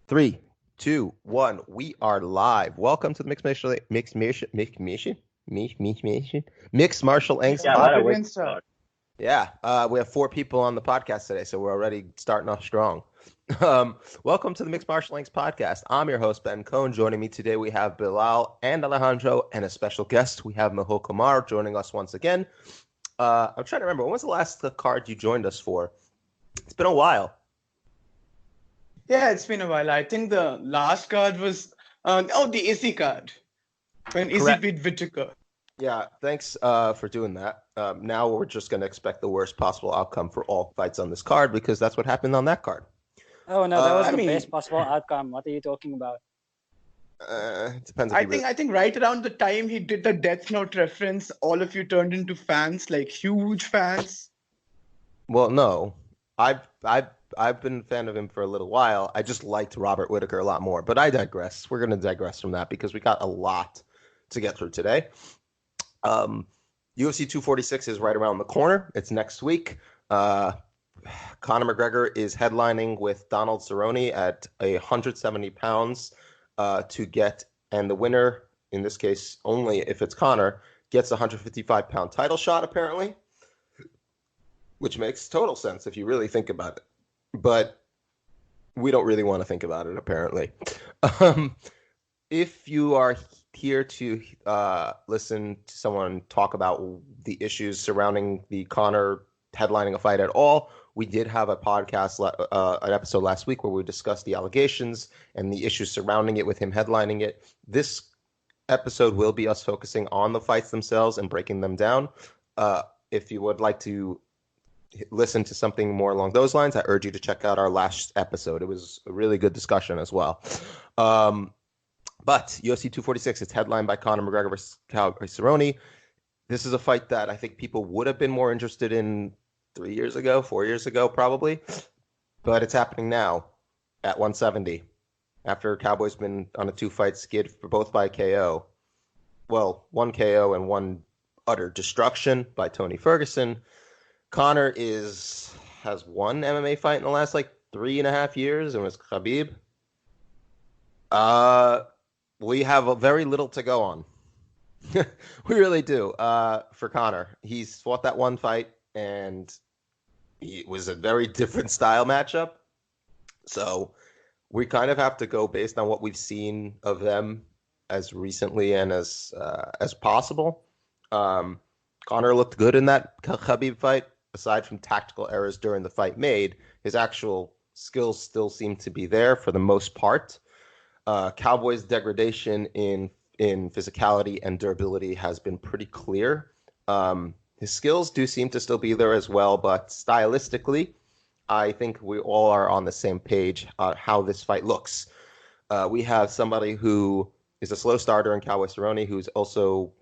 Three, two, one. We are live. Welcome to the Mixed Martial Angst Yeah, pod. what a We way can to start. start. Yeah, we have 4 people on the podcast today, so we're already starting off strong. Welcome to the Mixed Martial Angst podcast. I'm your host, Ben Cohn. Joining me today, we have Bilal and Alejandro, and a special guest. We have Mehul Kumar joining us once again. I'm trying to remember, when was the last card you joined us for? It's been a while. Yeah, it's been a while. I think the last card was the AC card when AC Correct. beat Whittaker. Yeah, thanks for doing that. Now we're just going to expect the worst possible outcome for all fights on this card because that's what happened on that card. Oh no, that was I the mean, best possible outcome. What are you talking about? It depends if I you really... think right around the time he did the Death Note reference, all of you turned into fans, like huge fans. Well, no. I've been a fan of him for a little while. I just liked Robert Whittaker a lot more. But I digress. We're going to digress from that because we got a lot to get through today. UFC 246 is right around the corner. It's next week. Conor McGregor is headlining with Donald Cerrone at 170 pounds to get, and the winner, in this case only if it's Conor, gets a 155-pound title shot, apparently, which makes total sense if you really think about it. But we don't really want to think about it, apparently. If you are here to listen to someone talk about the issues surrounding the Conor headlining a fight at all, we did have a podcast, an episode last week where we discussed the allegations and the issues surrounding it with him headlining it. This episode will be us focusing on the fights themselves and breaking them down. If you would like to listen to something more along those lines, I urge you to check out our last episode. It was a really good discussion as well. But UFC 246, it's headlined by Conor McGregor versus Cerrone. This is a fight that I think people would have been more interested in 3 years ago, 4 years ago, probably. But it's happening now at 170 after Cowboy's been on a 2-fight skid for both by KO. Well, one KO and one utter destruction by Tony Ferguson. Conor has one MMA fight in the last 3.5 years, and it was Khabib. We have very little to go on. We really do. For Conor, he's fought that one fight, and it was a very different style matchup. So we kind of have to go based on what we've seen of them as recently and as possible. Conor looked good in that Khabib fight. Aside from tactical errors during the fight made, his actual skills still seem to be there for the most part. Cowboy's degradation in physicality and durability has been pretty clear. His skills do seem to still be there as well, but stylistically, I think we all are on the same page on how this fight looks. We have somebody who is a slow starter in Cowboy Cerrone, who's also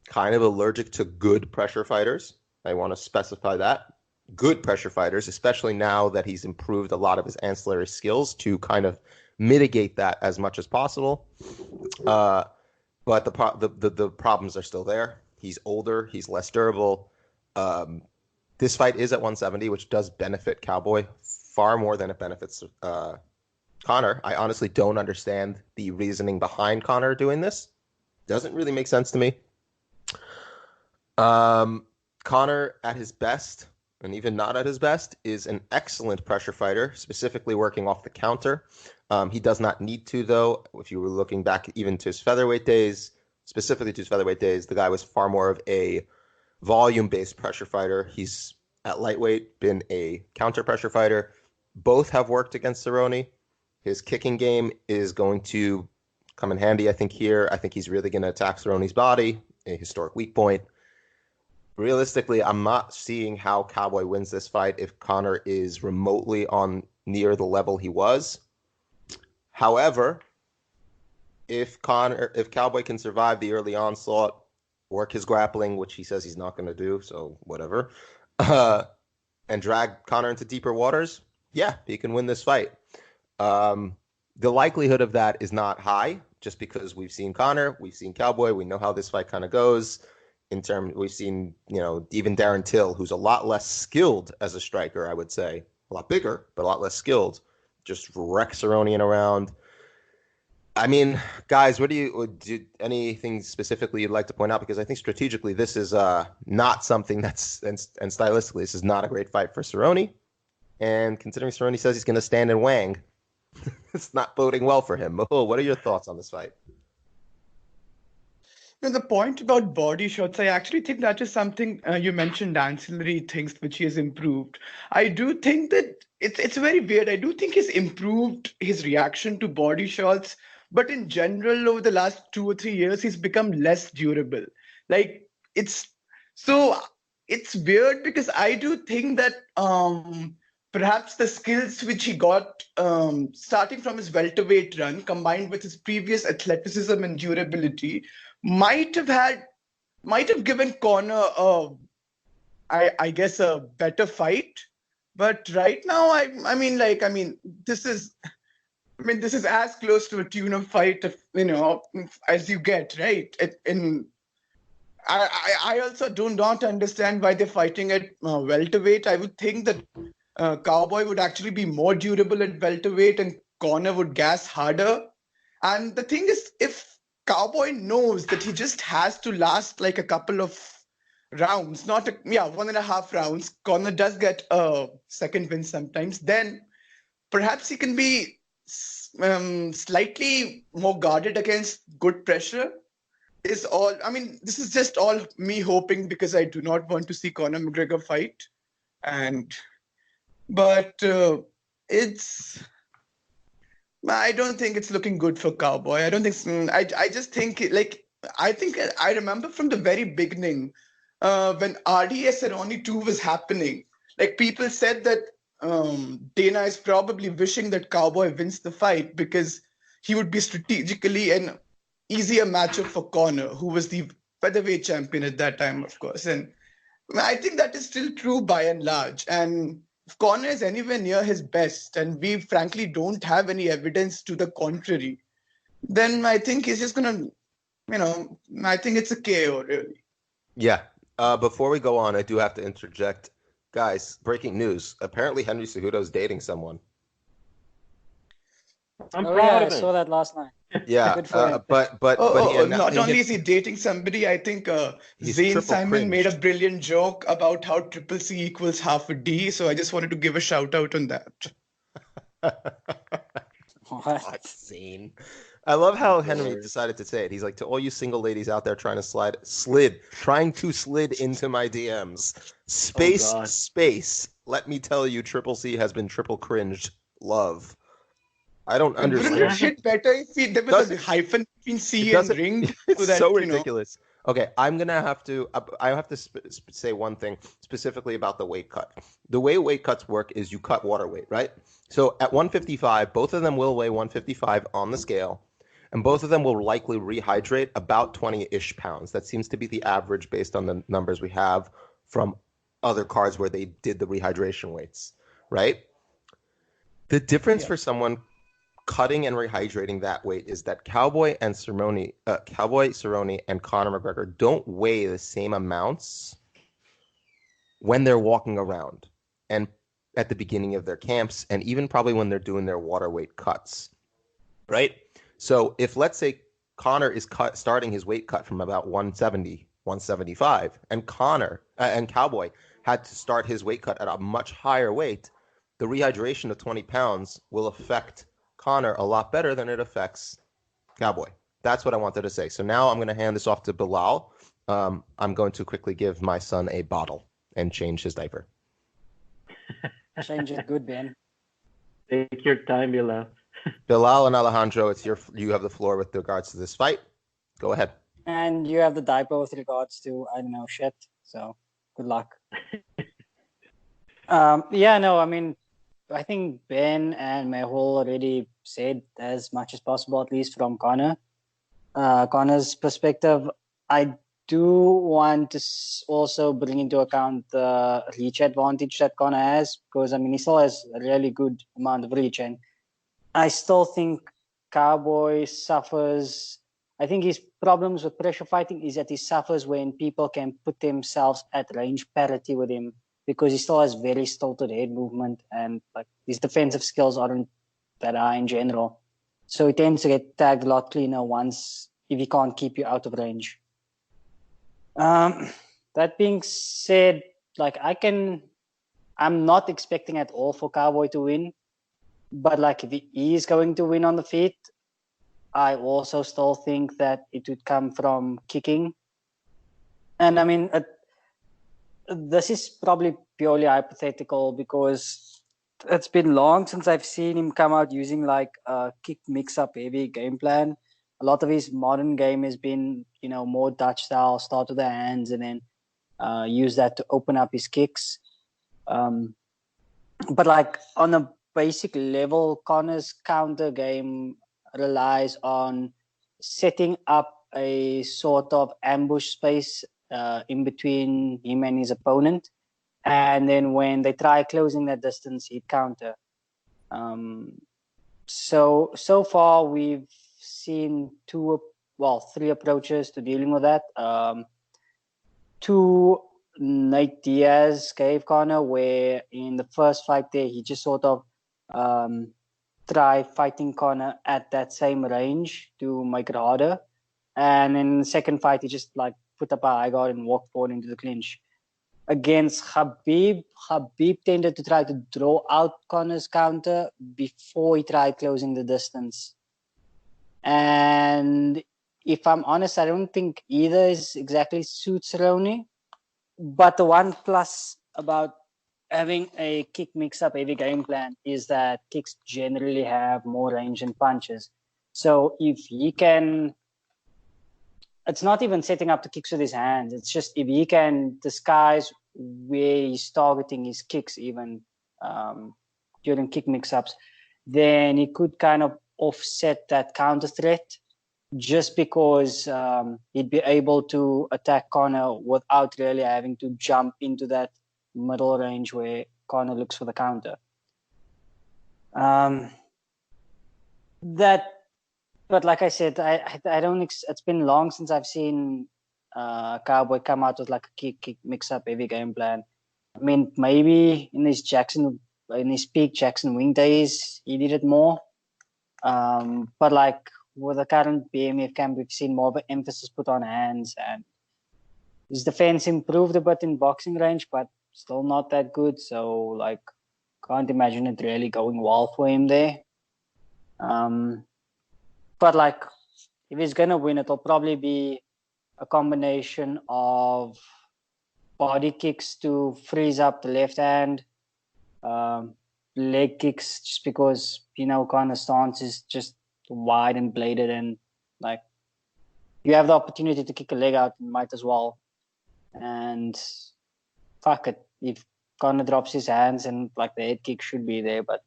kind of allergic to good pressure fighters. I want to specify that. Good pressure fighters, especially now that he's improved a lot of his ancillary skills to kind of mitigate that as much as possible. But the problems are still there. He's older. He's less durable. This fight is at 170, which does benefit Cowboy far more than it benefits Conor. I honestly don't understand the reasoning behind Conor doing this. Doesn't really make sense to me. Conor at his best, and even not at his best, is an excellent pressure fighter, specifically working off the counter. He does not need to, though. If you were looking back even to his featherweight days, specifically to his featherweight days, the guy was far more of a volume-based pressure fighter. He's at lightweight been a counter pressure fighter. Both have worked against Cerrone. His kicking game is going to come in handy, I think, here. I think he's really going to attack Cerrone's body, a historic weak point. Realistically, I'm not seeing how Cowboy wins this fight if Conor is remotely on near the level he was. However, if Cowboy can survive the early onslaught, work his grappling, which he says he's not going to do, so whatever, and drag Conor into deeper waters, yeah, he can win this fight. The likelihood of that is not high, just because we've seen Conor, we've seen Cowboy, we know how this fight kind of goes. We've seen, even Darren Till, who's a lot less skilled as a striker, I would say, a lot bigger, but a lot less skilled, just wreck Cerrone around. I mean, guys, what do anything specifically you'd like to point out? Because I think strategically this is not something that's and stylistically this is not a great fight for Cerrone. And considering Cerrone says he's going to stand and wang, it's not boding well for him. Mehul, what are your thoughts on this fight? The point about body shots, I actually think that is something you mentioned, ancillary things which he has improved. I do think that it's very weird. I do think he's improved his reaction to body shots, but in general, over the last 2 or 3 years, he's become less durable. Like it's so it's weird because I do think that perhaps the skills which he got starting from his welterweight run, combined with his previous athleticism and durability, might have given Conor I guess a better fight. But right now, this is as close to a tune-up fight, as you get, right? I also do not understand why they're fighting at welterweight. I would think that Cowboy would actually be more durable at welterweight and Conor would gas harder. And the thing is, if Cowboy knows that he just has to last like a couple of rounds, 1.5 rounds, Conor does get a second win sometimes, then perhaps he can be slightly more guarded against good pressure. This is just all me hoping because I do not want to see Conor McGregor fight. But I don't think it's looking good for Cowboy. I don't think. I just think I remember from the very beginning when RDA Cerrone 2 was happening. Like people said that Dana is probably wishing that Cowboy wins the fight because he would be strategically an easier matchup for Conor, who was the featherweight champion at that time, of course. And I think that is still true by and large. And if Conor is anywhere near his best, and we frankly don't have any evidence to the contrary, then I think he's just going to, I think it's a KO, really. Yeah. Before we go on, I do have to interject. Guys, breaking news. Apparently Henry Cejudo's dating someone. I'm proud of him. I saw that last night. Yeah, good for him. But not only is he dating somebody, I think Zane Simon cringed. made a brilliant joke about how triple C equals half a D. So I just wanted to give a shout out on that. What? Zane. I love how Henry decided to say it. He's like, to all you single ladies out there trying to slid into my DMs. Space. Let me tell you, Triple C has been triple cringed. Love. I don't understand. Wouldn't it shit better if there was a hyphen between C and ring? It's so ridiculous. Okay, I have to say one thing specifically about the weight cut. The way weight cuts work is you cut water weight, right? So at 155, both of them will weigh 155 on the scale, and both of them will likely rehydrate about 20-ish pounds. That seems to be the average based on the numbers we have from other cards where they did the rehydration weights, right? The difference for someone cutting and rehydrating that weight is that Cowboy, Cerrone, and Conor McGregor don't weigh the same amounts when they're walking around and at the beginning of their camps, and even probably when they're doing their water weight cuts, right? So if, let's say, Conor is starting his weight cut from about 170, 175, and Cowboy had to start his weight cut at a much higher weight, the rehydration of 20 pounds will affect Conor a lot better than it affects Cowboy. That's what I wanted to say. So now I'm going to hand this off to Bilal. I'm going to quickly give my son a bottle and change his diaper. Change it good, Ben. Take your time, Bilal. Bilal and Alejandro, you have the floor with regards to this fight. Go ahead. And you have the diaper with regards to, I don't know, shit. So good luck. I think Ben and Mehul already said as much as possible, at least from Conor. Conor's perspective, I do want to also bring into account the reach advantage that Conor has, because, he still has a really good amount of reach. And I still think Cowboy suffers. I think his problems with pressure fighting is that he suffers when people can put themselves at range parity with him, because he still has very stilted head movement, and his defensive skills aren't that high in general. So he tends to get tagged a lot cleaner once if he can't keep you out of range. That being said, like I'm not expecting at all for Cowboy to win, but like if he is going to win on the feet, I also still think that it would come from kicking. And I mean, this is probably purely hypothetical because it's been long since I've seen him come out using like a kick mix-up heavy game plan. A lot of his modern game has been, more Dutch style, start with the hands and then use that to open up his kicks. But like on a basic level, Conor's counter game relies on setting up a sort of ambush space in between him and his opponent. And then when they try closing that distance, he'd counter. So far, we've seen three approaches to dealing with that. Two Nate Diaz gave Conor, where in the first fight there, he just sort of try fighting Conor at that same range to make it harder. And in the second fight, he just like put up a high guard and walked forward into the clinch. Against Khabib tended to try to draw out Conor's counter before he tried closing the distance. And if I'm honest, I don't think either is exactly suits Cerrone. But the one plus about having a kick mix-up heavy game plan is that kicks generally have more range than punches. So if he can... It's not even setting up the kicks with his hands. It's just if he can disguise where he's targeting his kicks even during kick mix-ups, then he could kind of offset that counter threat just because he'd be able to attack Conor without really having to jump into that middle range where Conor looks for the counter. But like I said, I don't. It's been long since I've seen Cowboy come out with like a kick mix-up heavy game plan. I mean, maybe in his peak Jackson Wing days, he did it more. But like with the current BMF camp, we've seen more of an emphasis put on hands, and his defense improved a bit in boxing range, but still not that good. So like, can't imagine it really going well for him there. But like, if he's gonna win, it'll probably be a combination of body kicks to freeze up the left hand, leg kicks, just because Conor's stance is just wide and bladed, and like you have the opportunity to kick a leg out, you might as well. And fuck it, if Conor drops his hands, and like the head kick should be there, but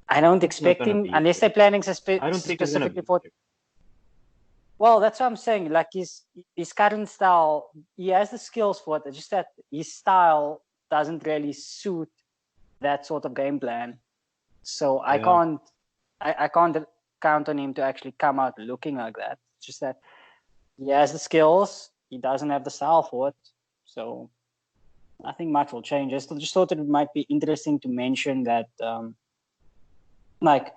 I don't expect him unless they're planning specifically for. Well, that's what I'm saying. Like his current style, he has the skills for it. It's just that his style doesn't really suit that sort of game plan. So I can't count on him to actually come out looking like that. It's just that he has the skills, he doesn't have the style for it. So nothing much will change. I just thought it might be interesting to mention that like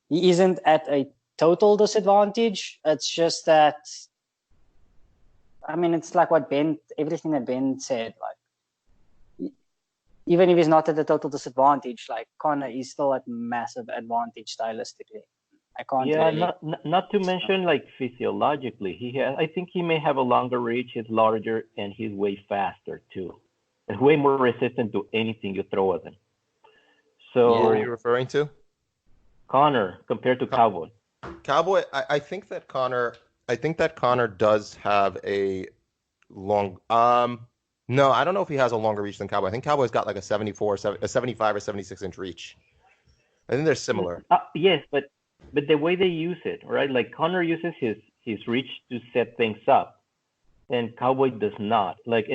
he isn't at a total disadvantage. It's just that, I mean, it's like everything that Ben said, like even if he's not at a total disadvantage, like Conor is still at massive advantage stylistically. I can't. Yeah, really... not to mention like physiologically, I think he may have a longer reach. He's larger and he's way faster too. He's way more resistant to anything you throw at him. So, who are you referring to? Conor compared to Cowboy. Cowboy, I think that Conor does have a long. No, I don't know if he has a longer reach than Cowboy. I think Cowboy's got like a 75 or 76 inch reach. I think they're similar. Yes, but the way they use it, right? Like Conor uses his reach to set things up, and Cowboy does not. Like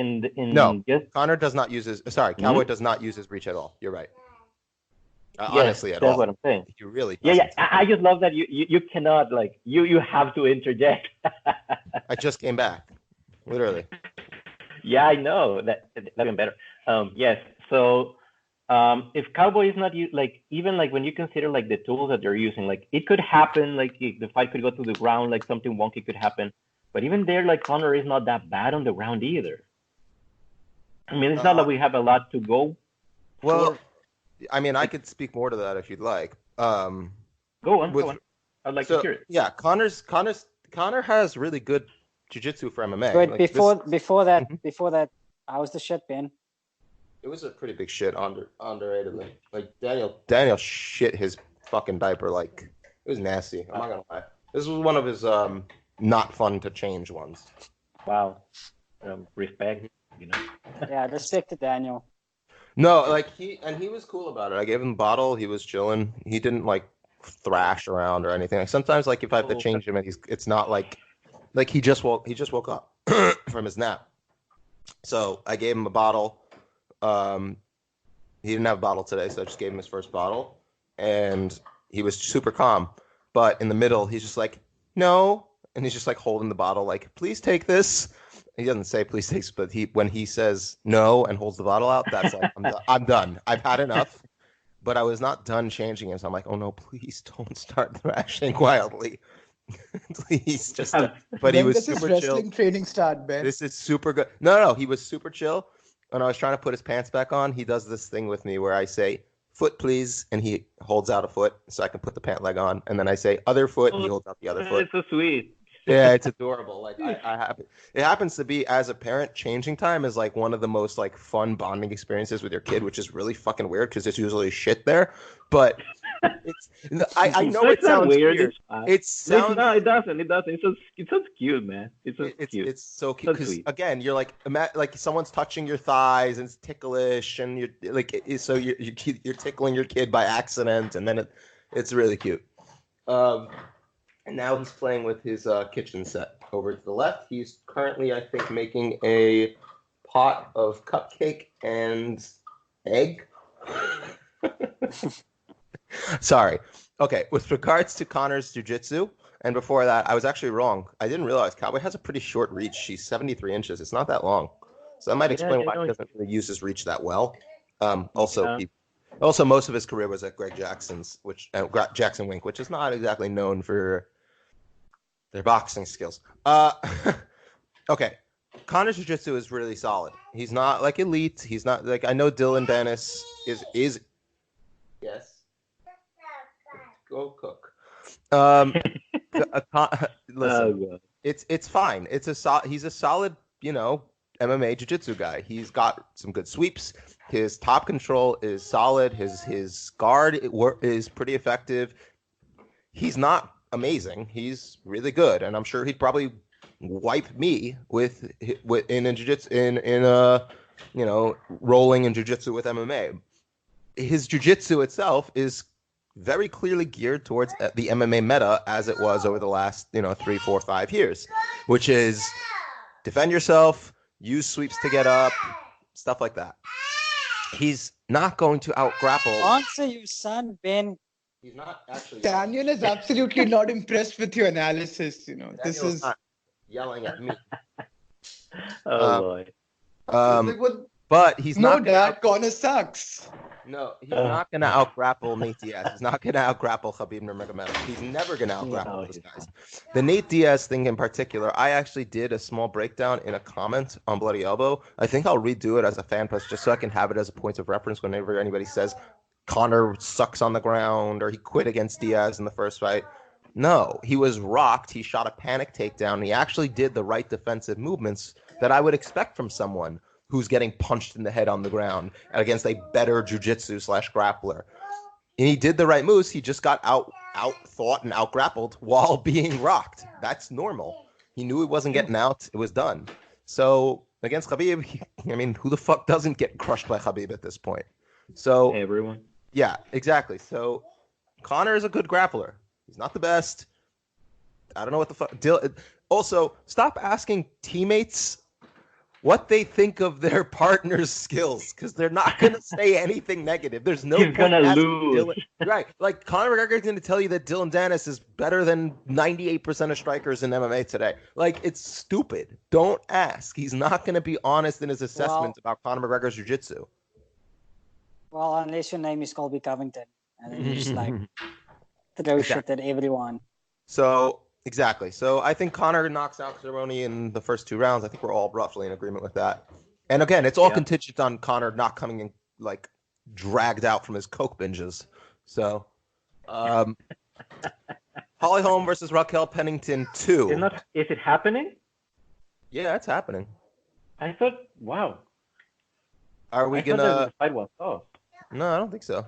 Conor does not use his. Sorry, Cowboy does not use his reach at all. You're right. Honestly, at all. That's what I'm saying. You really. Yeah. I just love that you cannot like you have to interject. I just came back, literally. Yeah, I know that's even better. Yes. So If Cowboy is not like even like when you consider like the tools that they're using, like it could happen, like the fight could go to the ground, like something wonky could happen. But even there, like Conor is not that bad on the ground either. I mean, it's not that we have a lot to go. Well, I mean, I could speak more to that if you'd like. Go on. I'd like to hear it. Yeah, Conor has really good jiu-jitsu for MMA. But like before that, how's the shit, Ben? It was a pretty big shit underratedly. Like Daniel shit his fucking diaper. Like it was nasty. I'm not gonna lie. This was one of his not fun to change ones. Wow. Respect, you know. Yeah, respect to Daniel. No, like he was cool about it. I gave him the bottle. He was chilling. He didn't like thrash around or anything. Like sometimes, like if I have to change him, and it's not like he just woke up from his nap. So I gave him a bottle. He didn't have a bottle today, so I just gave him his first bottle, and he was super calm. But in the middle, he's just like, no, and he's just like holding the bottle, like, please take this. He doesn't say please take, but when he says no and holds the bottle out, that's like I'm done. I've had enough. But I was not done changing him, so I'm like, oh no, please don't start thrashing wildly. Please just. But he was super chill. This is wrestling training start, Ben. This is super good. No, he was super chill. When I was trying to put his pants back on, he does this thing with me where I say, foot please, and he holds out a foot so I can put the pant leg on, and then I say other foot, and he holds out the other foot. It's so sweet. Yeah, it's adorable. Like it happens to be, as a parent, changing time is like one of the most like fun bonding experiences with your kid, which is really fucking weird because there's usually shit there. But I know it sounds weird. It sounds no, it doesn't. It's so cute, man. It's cute. It's so cute because again, you're like someone's touching your thighs and it's ticklish, and you're like so you're tickling your kid by accident, and then it's really cute. And now he's playing with his kitchen set. Over to the left, he's currently, I think, making a pot of cupcake and egg. Sorry. Okay, with regards to Conor's jiu-jitsu, and before that, I was actually wrong. I didn't realize Cowboy has a pretty short reach. She's 73 inches. It's not that long. So that might explain why he doesn't really use his reach that well. Also, most of his career was at Greg Jackson's, Jackson Wink, which is not exactly known for their boxing skills. Okay. Conor's jiu-jitsu is really solid. He's not like elite. He's not like, I know Dylan Dennis is yes. Go cook. Listen, it's fine. He's a solid, MMA jiu-jitsu guy. He's got some good sweeps. His top control is solid. His guard is pretty effective. He's not amazing. He's really good, and I'm sure he'd probably wipe me in jiu-jitsu rolling in jiu-jitsu with MMA. His jiu-jitsu itself is very clearly geared towards the MMA meta as it was over the last 3, 4, 5 years, which is defend yourself, use sweeps to get up, stuff like that. He's not going to out-grapple. Answer you, son, Ben. He's not actually. Daniel is absolutely not impressed with your analysis. This is not yelling at me. Oh boy. But he's not. No, Dad, Conor sucks. No, he's not going to out-grapple Nate Diaz. He's not going to out-grapple Khabib Nurmagomedov. He's never going to out-grapple those guys. The Nate Diaz thing in particular, I actually did a small breakdown in a comment on Bloody Elbow. I think I'll redo it as a fan post just so I can have it as a point of reference whenever anybody says Conor sucks on the ground or he quit against Diaz in the first fight. No, he was rocked. He shot a panic takedown. He actually did the right defensive movements that I would expect from someone who's getting punched in the head on the ground against a better jiu-jitsu / grappler. And he did the right moves. He just got out-thought and out-grappled while being rocked. That's normal. He knew he wasn't getting out. It was done. So against Khabib, who the fuck doesn't get crushed by Khabib at this point? So everyone. Yeah, exactly. So Conor is a good grappler. He's not the best. I don't know what the fuck. Also, stop asking teammates what they think of their partner's skills, because they're not going to say anything negative. There's no He's going to lose. Right. Like, Conor McGregor's going to tell you that Dylan Dennis is better than 98% of strikers in MMA today. Like, it's stupid. Don't ask. He's not going to be honest in his assessment about Conor McGregor's jiu-jitsu. Well, unless your name is Colby Covington, and then you just like throw shit at everyone. So exactly. So I think Conor knocks out Cerrone in the first 2 rounds. I think we're all roughly in agreement with that. And again, it's all contingent on Conor not coming in like dragged out from his coke binges. So, Holly Holm versus Raquel Pennington 2. Is it happening? Yeah, it's happening. I thought, wow. Are we I thought gonna? the fight was off. No, I don't think so.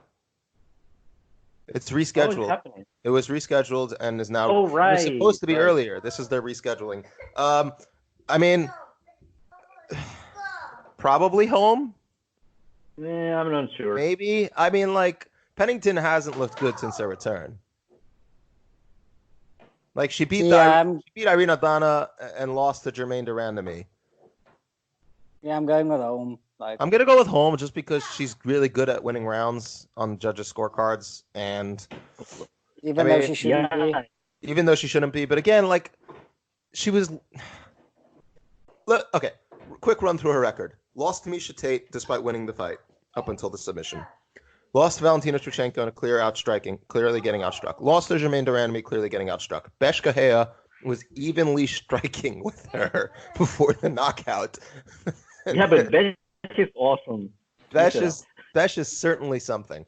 It's Oh, rescheduled. it's happening. It was rescheduled and is now. Oh, right. It was supposed to be earlier. This is their rescheduling. I mean, probably Holm. Yeah, I'm not sure. Maybe. I mean, like Pennington hasn't looked good since her return. Like she beat Irene Aldana and lost to Germaine Duran to me. Yeah, I'm going with Holm. Like, I'm gonna go with Holm just because she's really good at winning rounds on judges' scorecards, and even though she shouldn't be. Even though she shouldn't be, but again, like she was. Okay, quick run through her record. Lost to Miesha Tate despite winning the fight up until the submission. Lost to Valentina Shevchenko in a clear outstriking, clearly getting outstruck. Lost to Germaine Duran, clearly getting outstruck. Besh Gadelha was evenly striking with her before the knockout. Yeah, but Besh is awesome. Besh is certainly something.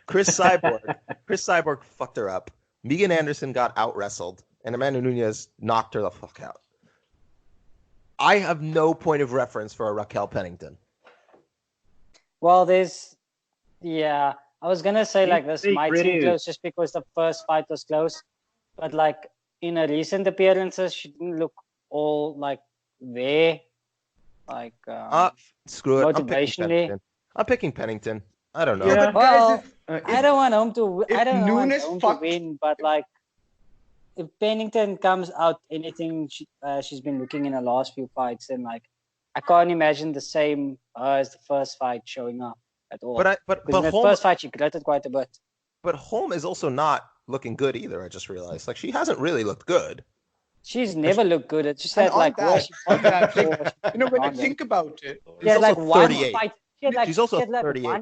Chris Cyborg fucked her up. Megan Anderson got out wrestled, and Amanda Nunes knocked her the fuck out. I have no point of reference for a Raquel Pennington. Well, I was gonna say like this might seem close just because the first fight was close, but like in her recent appearances, she didn't look all like there. Like screw it. Motivationally, I'm picking Pennington. I don't know. Yeah, but well, guys, I don't want Holm to. I don't want Holm to fucked... win, but like if Pennington comes out anything she's been looking in the last few fights, then like I can't imagine the same as the first fight showing up at all. But in the first fight she gritted quite a bit. But Holm is also not looking good either. I just realized, like she hasn't really looked good. She's never looked good. It's just that like when I think about it, she had like one fight. She's also 38.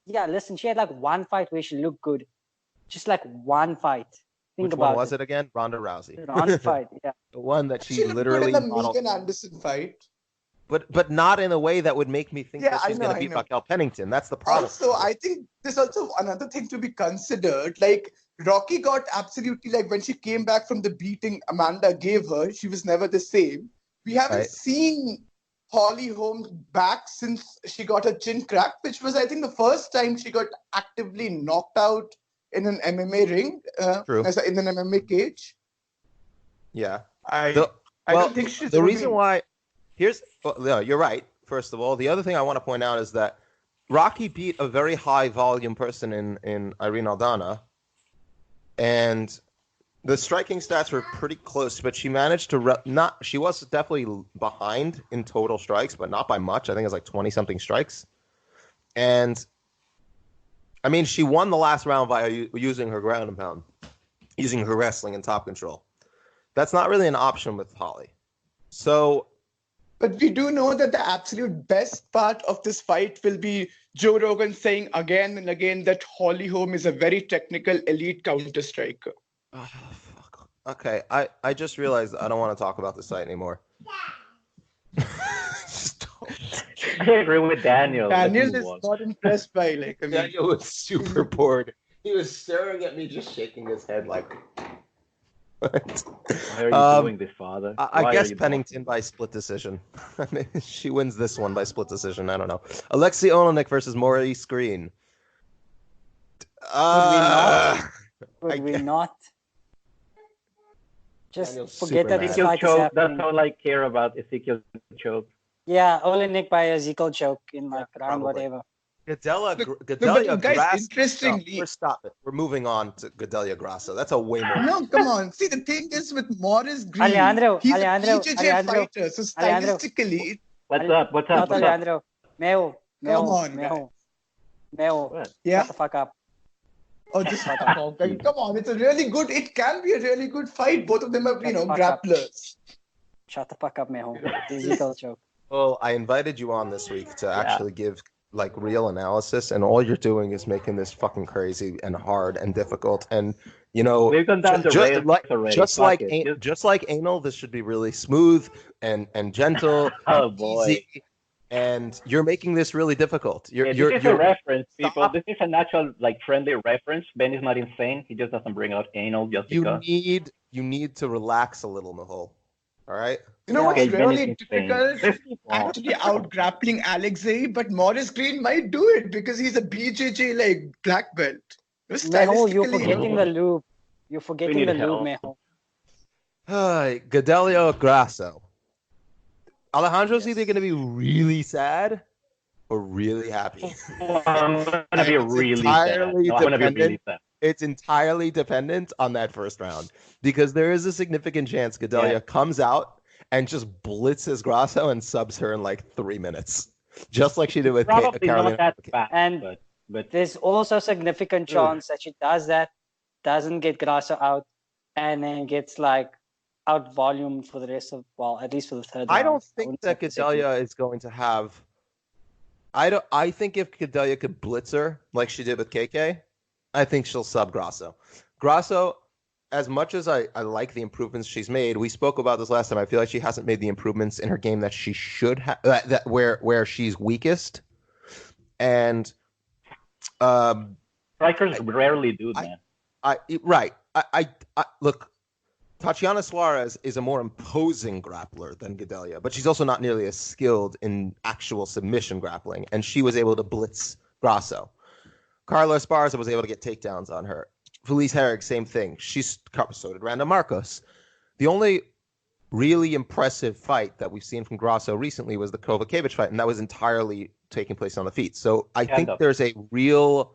Yeah, listen, she had like one fight where she looked good. Just like one fight. Think Which about one was it again? Ronda Rousey. Ronda fight, yeah. The one that she looked literally good in the Megan Anderson fight. But not in a way that would make me think that she's going to beat Raquel Pennington. That's the problem. Also, I think there's also another thing to be considered. Like, Rocky got absolutely, like, when she came back from the beating Amanda gave her, she was never the same. We haven't seen Holly Holm back since she got her chin cracked, which was, I think, the first time she got actively knocked out in an MMA ring. True. In an MMA cage. Yeah. I don't think she's... The reason why... you're right, first of all. The other thing I want to point out is that Rocky beat a very high volume person in Irene Aldana, and the striking stats were pretty close, but she managed to she was definitely behind in total strikes, but not by much. I think it was like 20-something strikes. And, I mean, she won the last round by using her ground and pound, using her wrestling and top control. That's not really an option with Holly. So... But we do know that the absolute best part of this fight will be Joe Rogan saying again and again that Holly Holm is a very technical elite counter striker. Oh, fuck. Okay, I just realized I don't want to talk about this fight anymore. Just don't. I agree with Daniel. Daniel is not impressed by Daniel was super bored. He was staring at me, just shaking his head like. What? Why are you doing this, Father? I guess Pennington by split decision. She wins this one by split decision. I don't know. Alexei Oleinik versus Maurice Greene. Would we not? Just Daniel's forget that Ezekiel choke. That's all I care about. Ezekiel choke. Yeah, Oleinik by Ezekiel choke in like round whatever. Gadelha guys, Grasso. interestingly... Stop it. We're moving on to Gadelha Grasso. That's a way more... No, come on. See, the thing is with Maurice Greene, he's a BJJ fighter. So stylistically... What's up? Not Alejandro. Mehul. Come on, Mehul. Yeah? Shut the fuck up. Oh, just come on. It's a really good... It can be a really good fight. Both of them are, grapplers. Shut the fuck up, Mehul. Ezekiel choke. Well, I invited you on this week to actually give like real analysis, and all you're doing is making this fucking crazy and hard and difficult. And you know, We've gone down the rails already. just like anal, this should be really smooth and gentle Oh and boy. easy. And you're making this really difficult. This is a reference, people. This is a natural, like, friendly reference. Ben is not insane. He just doesn't bring out anal just because. You need to relax a little, Mehul. All right. You know what's Okay, Ben is really insane. difficult? Actually out grappling Alexei, but Maurice Greene might do it because he's a BJJ like black belt. Mehul, you're forgetting the loop. You're forgetting the loop, Mehul. Gadelha or Grasso. Alejandro's either going to be really sad or really happy. I'm going to be really sad. It's entirely dependent on that first round because there is a significant chance Gadelha comes out and just blitzes Grasso and subs her in like 3 minutes, just like she did with Carolina. Not that fast, and but there's also a significant chance that she does that, doesn't get Grasso out, and then gets like out volume for the rest of, well, at least for the third round. I don't think that Gadelha is going to have. I think if Gadelha could blitz her like she did with KK, I think she'll sub Grasso. Grasso, as much as I like the improvements she's made, we spoke about this last time. I feel like she hasn't made the improvements in her game that she should have. Where she's weakest, and strikers rarely do that. I look. Tatiana Suarez is a more imposing grappler than Gadelha, but she's also not nearly as skilled in actual submission grappling, and she was able to blitz Grasso. Carla Esparza was able to get takedowns on her. Felice Herrig, same thing. So did Randa Marcos. The only really impressive fight that we've seen from Grasso recently was the Kovacevic fight, and that was entirely taking place on the feet. So I think there's a real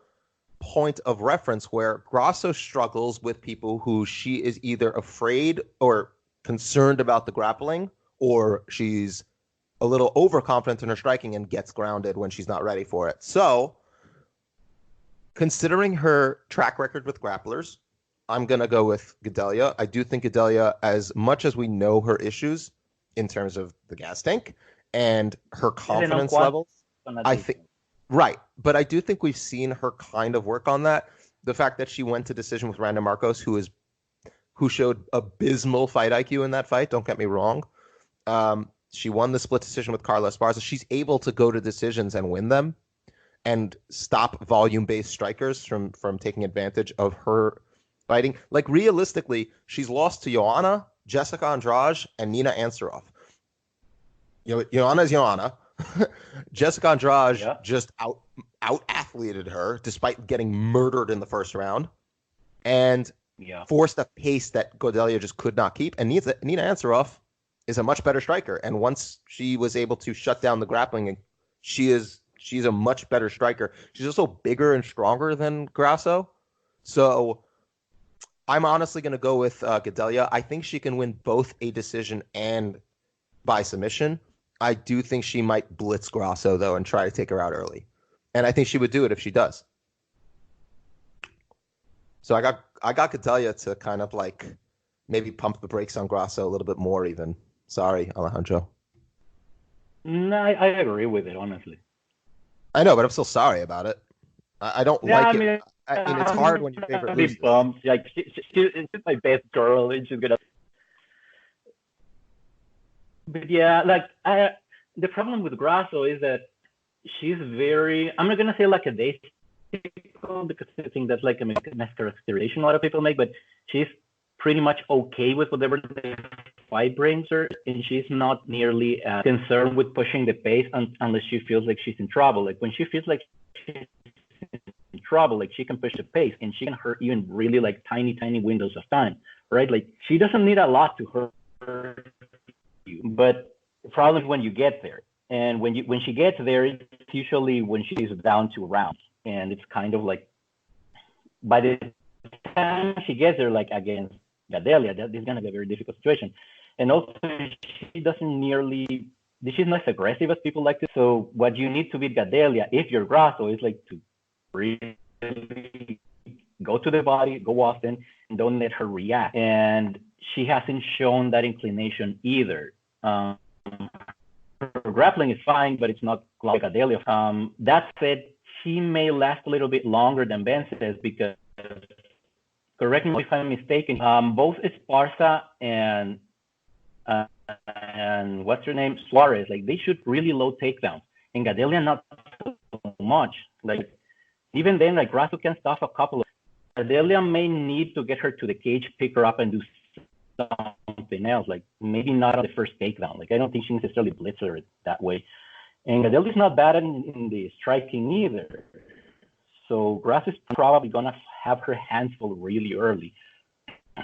point of reference where Grasso struggles with people who she is either afraid or concerned about the grappling, or she's a little overconfident in her striking and gets grounded when she's not ready for it. So, considering her track record with grapplers, I'm going to go with Gadelha. I do think Gadelha, as much as we know her issues in terms of the gas tank and her confidence levels, I think. Right, but I do think we've seen her kind of work on that. The fact that she went to decision with Randa Marcos, who showed abysmal fight IQ in that fight. Don't get me wrong. She won the split decision with Carla Esparza. She's able to go to decisions and win them, and stop volume-based strikers from taking advantage of her fighting. Like, realistically, she's lost to Joanna, Jessica Andrade, and Nina Ansaroff. Joanna's Joanna. Jessica Andrade just out-athleted her despite getting murdered in the first round, and forced a pace that Gadelha just could not keep. And Nina Ansaroff is a much better striker, and once she was able to shut down the grappling, she's a much better striker. She's also bigger and stronger than Grasso, so I'm honestly going to go with Gadelha. I think she can win both a decision and by submission. I do think she might blitz Grasso, though, and try to take her out early. And I think she would do it if she does. So I got Gadelha to kind of like maybe pump the brakes on Grasso a little bit more even. Sorry, Alejandro. No, I agree with it, honestly. I know, but I'm still sorry about it. I don't like it. I mean, it's hard when your favorite loses. Like, she's my best girl, and she's going to... But yeah, like, the problem with Grasso is that she's very, I'm not going to say like a daisical, because I think that's like a masculinization a lot of people make, but she's pretty much okay with whatever the fight brings her, and she's not nearly concerned with pushing the pace unless she feels like she's in trouble. Like, when she feels like she's in trouble, like, she can push the pace, and she can hurt you in really like tiny windows of time, right? Like, she doesn't need a lot to hurt you, but the problem is when you get there, and when she gets there, it's usually when she's down to rounds, and it's kind of like by the time she gets there, like against Gadelha, that is going to be a very difficult situation. And also, she's not as aggressive as people like to. So what you need to beat Gadelha, if you're Grasso, is like to really go to the body, go often, and don't let her react. And she hasn't shown that inclination either. her grappling is fine, but it's not like Gadelha. That said, she may last a little bit longer than Ben says because, correct me if I'm mistaken, both Esparza and what's her name, Suarez, like they shoot really low takedowns, and Gadelha not so much. Like even then, like Grasso can stuff a couple of. Gadelha may need to get her to the cage, pick her up, and do something else. Like maybe not on the first takedown. Like I don't think she necessarily blitz her that way. And Gadelha is not bad in the striking either. So Grasso is probably gonna have her hands full really early.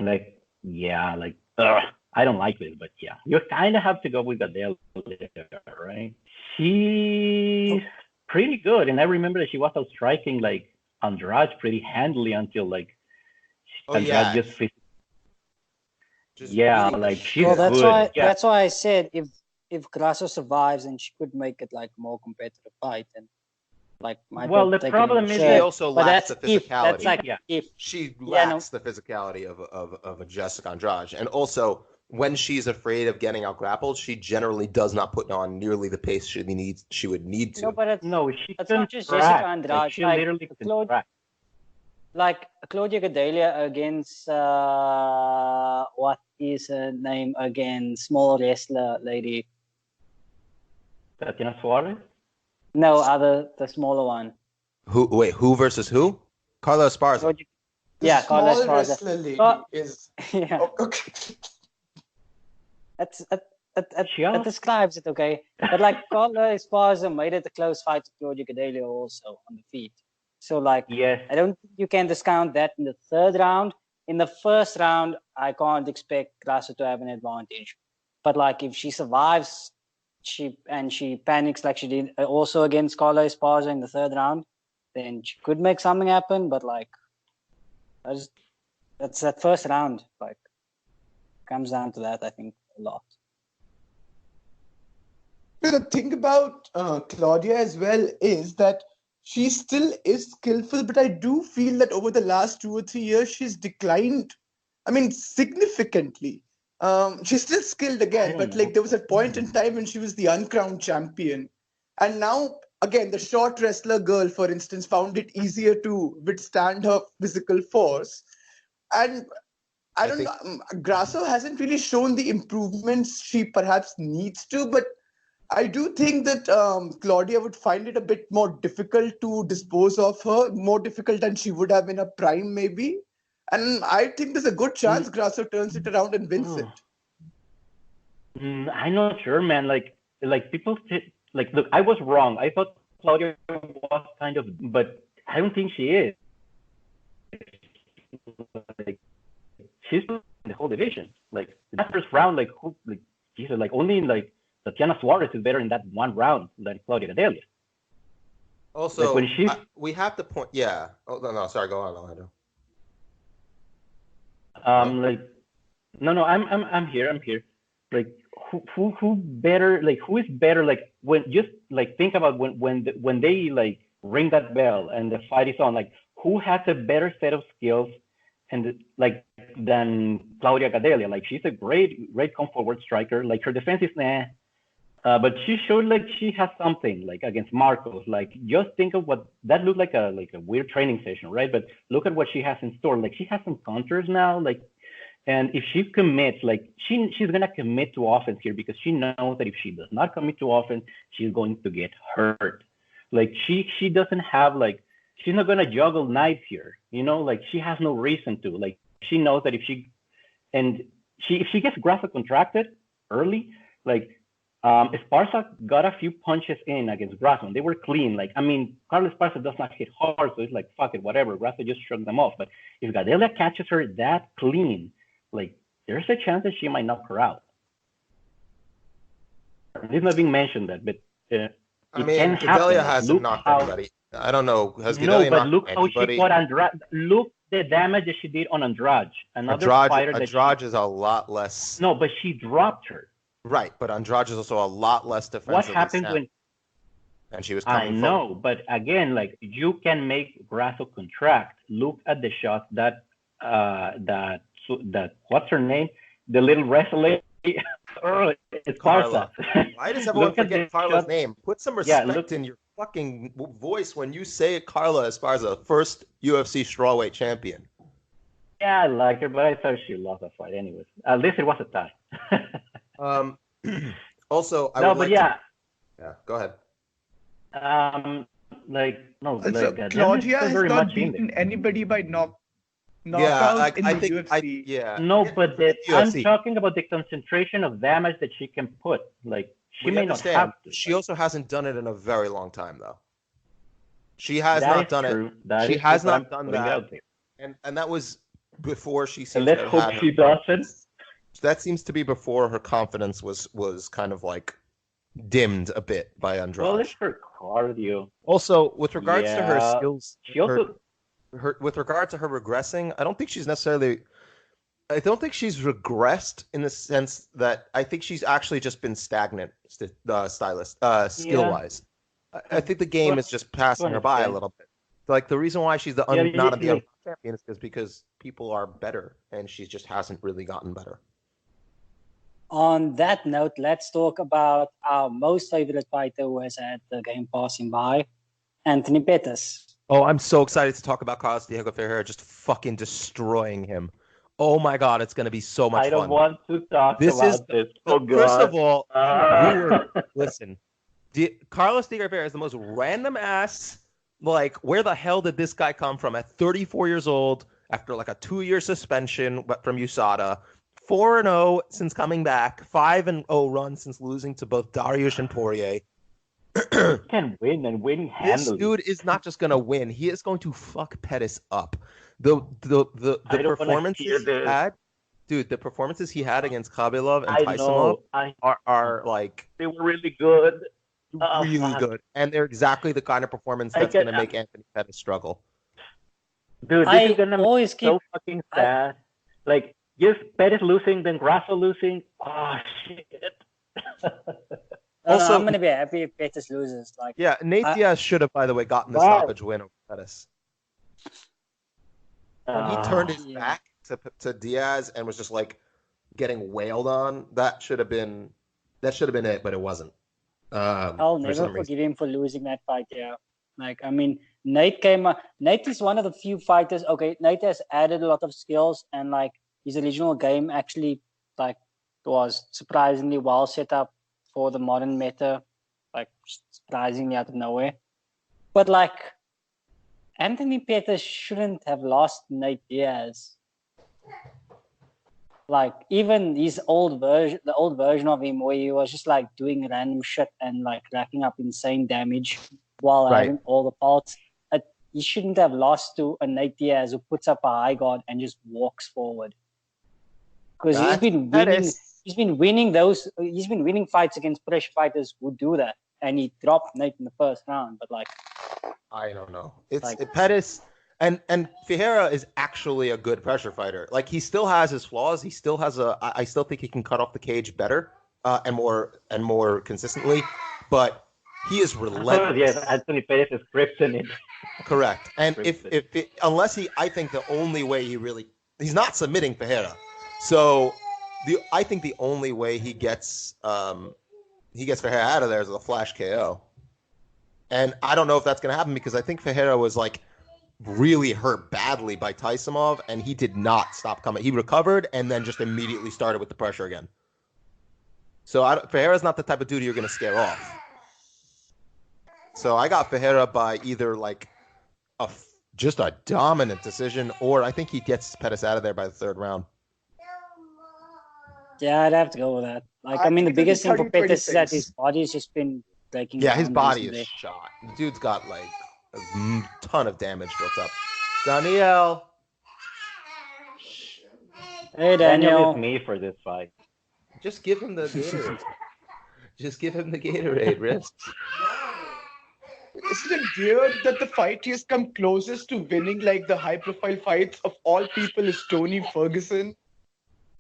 Like yeah, like I don't like this, but yeah, you kind of have to go with Gadelha, right? She's pretty good, and I remember that she was out striking like Andrade pretty handily until like Andrade just yeah, like she's well, good. That's why I said if Grasso survives, then she could make it like more competitive fight and like. Well, the problem is she also lacks the physicality. That's like if she lacks the physicality of a Jessica Andrade, and also when she's afraid of getting out grappled, she generally does not put on nearly the pace she would need to. No, but it's not just track. Jessica Andrade. Like, she literally can track. Like Claudia Gadelha against what is her name again? Small wrestler lady. Tatiana Suarez? No, the smaller one. Who versus who? Carla Esparza. Yeah, Carla Esparza. Wrestler lady is. Yeah. Oh, okay. That describes it, okay? But like Carla Esparza made it a close fight to Claudia Gadelha also on the feet. So like, yes. I don't think you can discount that in the third round. In the first round, I can't expect Grasso to have an advantage. But like, if she survives, she panics like she did also against Carla Esparza in the third round, then she could make something happen. But like, that's that first round. Like, comes down to that, I think, a lot. The thing about Claudia as well is that she still is skillful, but I do feel that over the last 2 or 3 years, she's declined, significantly. She's still skilled again, but like there was a point in time when she was the uncrowned champion. And now, again, the short wrestler girl, for instance, found it easier to withstand her physical force. And I don't know, Grasso hasn't really shown the improvements she perhaps needs to, but I do think that Claudia would find it a bit more difficult to dispose of her, more difficult than she would have in her prime, maybe. And I think there's a good chance Grasso turns it around and wins it. I'm not sure, man. Like people like, look, I was wrong. I thought Claudia was kind of, but I don't think she is. Like, she's in the whole division. Like that first round, Jesus, like only like Tatiana Suarez is better in that one round than Claudia Gadelha. Also, like we have to point. Yeah. Oh no, sorry. Go on, Alejandro. I'm here. Like who better? Like who is better? Like when just like think about when they like ring that bell and the fight is on. Like who has a better set of skills and like than Claudia Gadelha? Like she's a great come forward striker. Like her defense is but she showed like she has something like against Marcos. Like just think of what that looked like a weird training session, right? But look at what she has in store. Like she has some counters now. Like, and if she commits, like she's gonna commit to offense here because she knows that if she does not commit to offense, she's going to get hurt. Like she doesn't have like she's not gonna juggle knives here. You know, like she has no reason to. Like she knows that if she gets Grasso contracted early, like. Esparza got a few punches in against Grasso, and they were clean. Like, I mean, Carla Esparza does not hit hard, so it's like, fuck it, whatever. Grasso just shrugged them off. But if Gadelha catches her that clean, like, there's a chance that she might knock her out. It's not being mentioned that, but Gadelha hasn't knocked anybody. I don't know. Has Gadelha knocked look anybody? How she fought Andrade. Look the damage that she did on Andrade. Andrade is a lot less. No, but she dropped her. Right, but Andrade is also a lot less defensive. What happens when? And she was coming. I know, but again, like you can make Grasso contract. Look at the shots that what's her name? The little wrestler. It's Carla. Parsa. Why does everyone Look at forget the Carla's shot. name? Put some Yeah, respect in your fucking voice when you say Carla Esparza, first UFC strawweight champion. Yeah, I like her, but I thought she lost the fight anyways. At least it was a tie. Also, I No, would but like yeah. to... Yeah, go ahead. Also, Gadelha is Claudia still has very not much in beaten there. anybody by Yeah, knockout in I the think... UFC. yeah. No, Yeah, but in the I'm UFC. talking about the concentration of damage that she can put. Like, she We may understand. not have to. She also hasn't done it in a very long time, though. She has That not is done true. it. That She is has true, but not I'm done putting it that. out there. And that was before she And seems let's to have hope had her she doesn't. that seems to be before her confidence was kind of like dimmed a bit by Andrade. Well, it's her cardio. Also, with regards to her Yeah. skills, She also... with regard to her regressing, I don't think she's regressed in the sense that I think she's actually just been stagnant, skill wise. I think the game is just passing her by a little bit. Like the reason why she's not the champion is because people are better, and she just hasn't really gotten better. On that note, let's talk about our most favorite fighter who has had the game passing by, Anthony Pettis. Oh, I'm so excited to talk about Carlos Diego Ferreira just fucking destroying him. Oh my God, it's going to be so much fun. I don't want to talk about this. Oh, God. First of all, listen, Carlos Diego Ferreira is the most random ass, like, where the hell did this guy come from at 34 years old after like a 2-year suspension from USADA, 4-0 since coming back, 5-0 run since losing to both Dariush and Poirier. Can win and win handily. This dude is not just going to win. He is going to fuck Pettis up. The performances he had, dude, the performances he had against Khabibulov and Tysonov are like... They were really good. Really good. And they're exactly the kind of performance that's going to make Anthony Pettis struggle. Dude, this is going to be so fucking sad. Like, just Pettis losing, then Grasso losing. Oh, shit. Also, I'm going to be happy if Pettis loses. Like, yeah, Nate Diaz should have, by the way, gotten the stoppage win over Pettis. When he turned his back to Diaz and was just like getting wailed on, that should have been it, but it wasn't. I'll never forgive him for losing that fight. Yeah, like I mean, Nate is one of the few fighters. Okay, Nate has added a lot of skills, and like his original game actually like was surprisingly well set up for the modern meta, like surprisingly out of nowhere. But like Anthony Pettis shouldn't have lost Nate Diaz. Like even the old version of him where he was just like doing random shit and like racking up insane damage while having all the parts. He shouldn't have lost to a Nate Diaz who puts up a high guard and just walks forward. Because he's been winning fights against pressure fighters who do that, and he dropped Nate in the first round. But like, I don't know. Pettis and Ferreira is actually a good pressure fighter. Like he still has his flaws. He still has I still think he can cut off the cage better and more consistently. But he is relentless. Yes, Anthony Pettis is kryptonite. Correct. And I think the only way he's not submitting Ferreira. So I think the only way he gets Ferreira out of there is a flash KO. And I don't know if that's going to happen because I think Ferreira was like really hurt badly by Tysonov, and he did not stop coming. He recovered and then just immediately started with the pressure again. So Ferreira's not the type of dude you're going to scare off. So I got Ferreira by either like just a dominant decision, or I think he gets Pettis out of there by the third round. Yeah, I'd have to go with that. Like, I mean, the biggest thing for Pettis is that his body's just been breaking down. Yeah, his body is shot. The dude's got like a ton of damage built up. Daniel. Hey, Daniel. Daniel is me for this fight. Just give him the Gatorade. Just give him the Gatorade, Riz. Isn't it weird that the fight he has come closest to winning like the high-profile fights of all people is Tony Ferguson?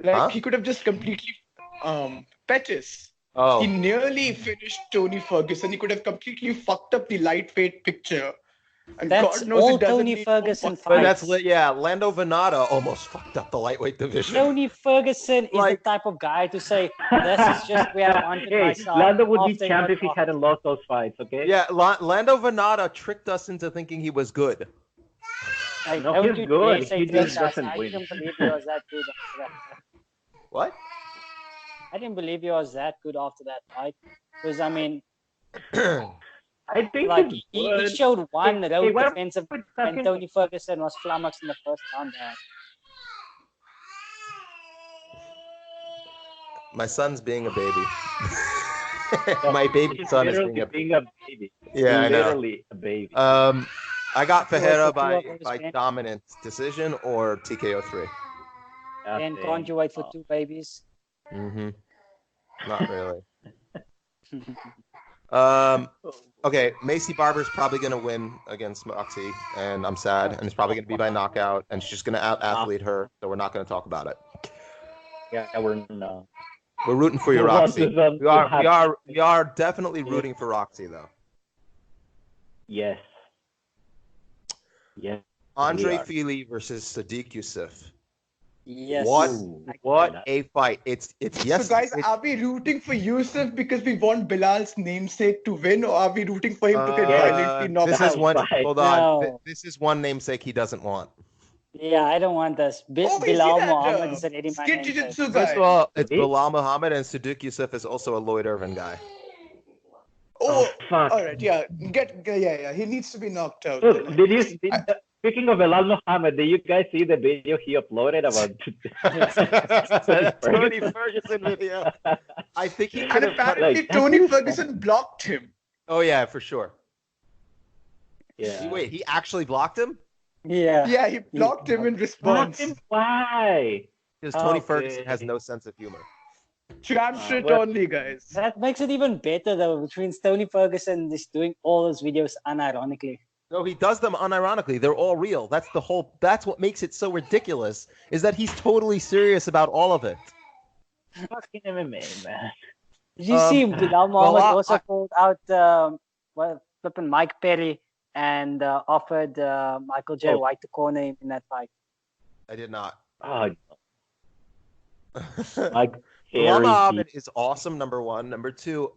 Like he could have just completely Pettis. Oh. He nearly finished Tony Ferguson. He could have completely fucked up the lightweight picture. And That's God knows all it doesn't Tony need Ferguson more But fights. that's yeah. Lando Venata almost fucked up the lightweight division. Tony Ferguson is the Like- type of guy to say, "This is just where I wanted Hey, myself." Lando would be after champ got if he knocked. hadn't lost those fights, okay? Yeah, Lando Venata tricked us into thinking he was good. Like, No, don't he's you good. dare say He trick just us. doesn't I win. didn't believe he was that good after that. What? I didn't believe he was that good after that fight. Because, I mean, I think like, he's he good. showed one Hey, road why are defensive we and talking- Tony Ferguson was flummoxed in the first round. My son's being a baby. My baby He's son is literally being a baby. Yeah, I know. Literally a baby. I got Ferreira by Ben. dominant decision or TKO 3. And can't you wait for two babies? Mm-hmm. Not really. Okay, Macy Barber's probably going to win against Moxie, and I'm sad. And it's probably going to be by knockout, and she's going to out-athlete her, so we're not going to talk about it. Yeah, We're rooting for you, We'll watch Roxy. this on- We are definitely rooting for Roxy, though. Yes. Yes. Andre We are. Fili versus Sadiq Yusuff. Yes. What a fight! It's yes. So guys, are we rooting for Yusuff because we want Bilal's namesake to win, or are we rooting for him to get violently knocked this out? is one. Fight. Hold on. No. This is one namesake he doesn't want. Yeah, I don't want this. Oh, Bilal is he that, Muhammad is already my skid namesake. jiu-jitsu First of guy? all, it's Sadiq? Bilal Muhammad, and Sadiq Yusuff is also a Lloyd Irvin guy. Oh, fuck. all right, yeah, yeah. He needs to be knocked out. Look, then. speaking of Bilal Muhammad, did you guys see the video he uploaded about Tony Ferguson video. I think he And could have. apparently like- Tony Ferguson blocked him. Oh yeah, for sure. Yeah. Wait, he actually blocked him? Yeah. Yeah, he blocked him in response. Why? Because Tony Okay. Ferguson has no sense of humor. Champ shit well- only, guys. That makes it even better though, which means Tony Ferguson is doing all his videos unironically. No, he does them unironically. They're all real. That's the whole. That's what makes it so ridiculous. Is that he's totally serious about all of it. Fucking MMA, man. Did you see Bilal Muhammad well, also called out flipping Mike Perry and offered Michael J. Oh. White to corner him in that fight? I did not. Oh, like Bilal Harry. Muhammad is awesome. Number one. Number two,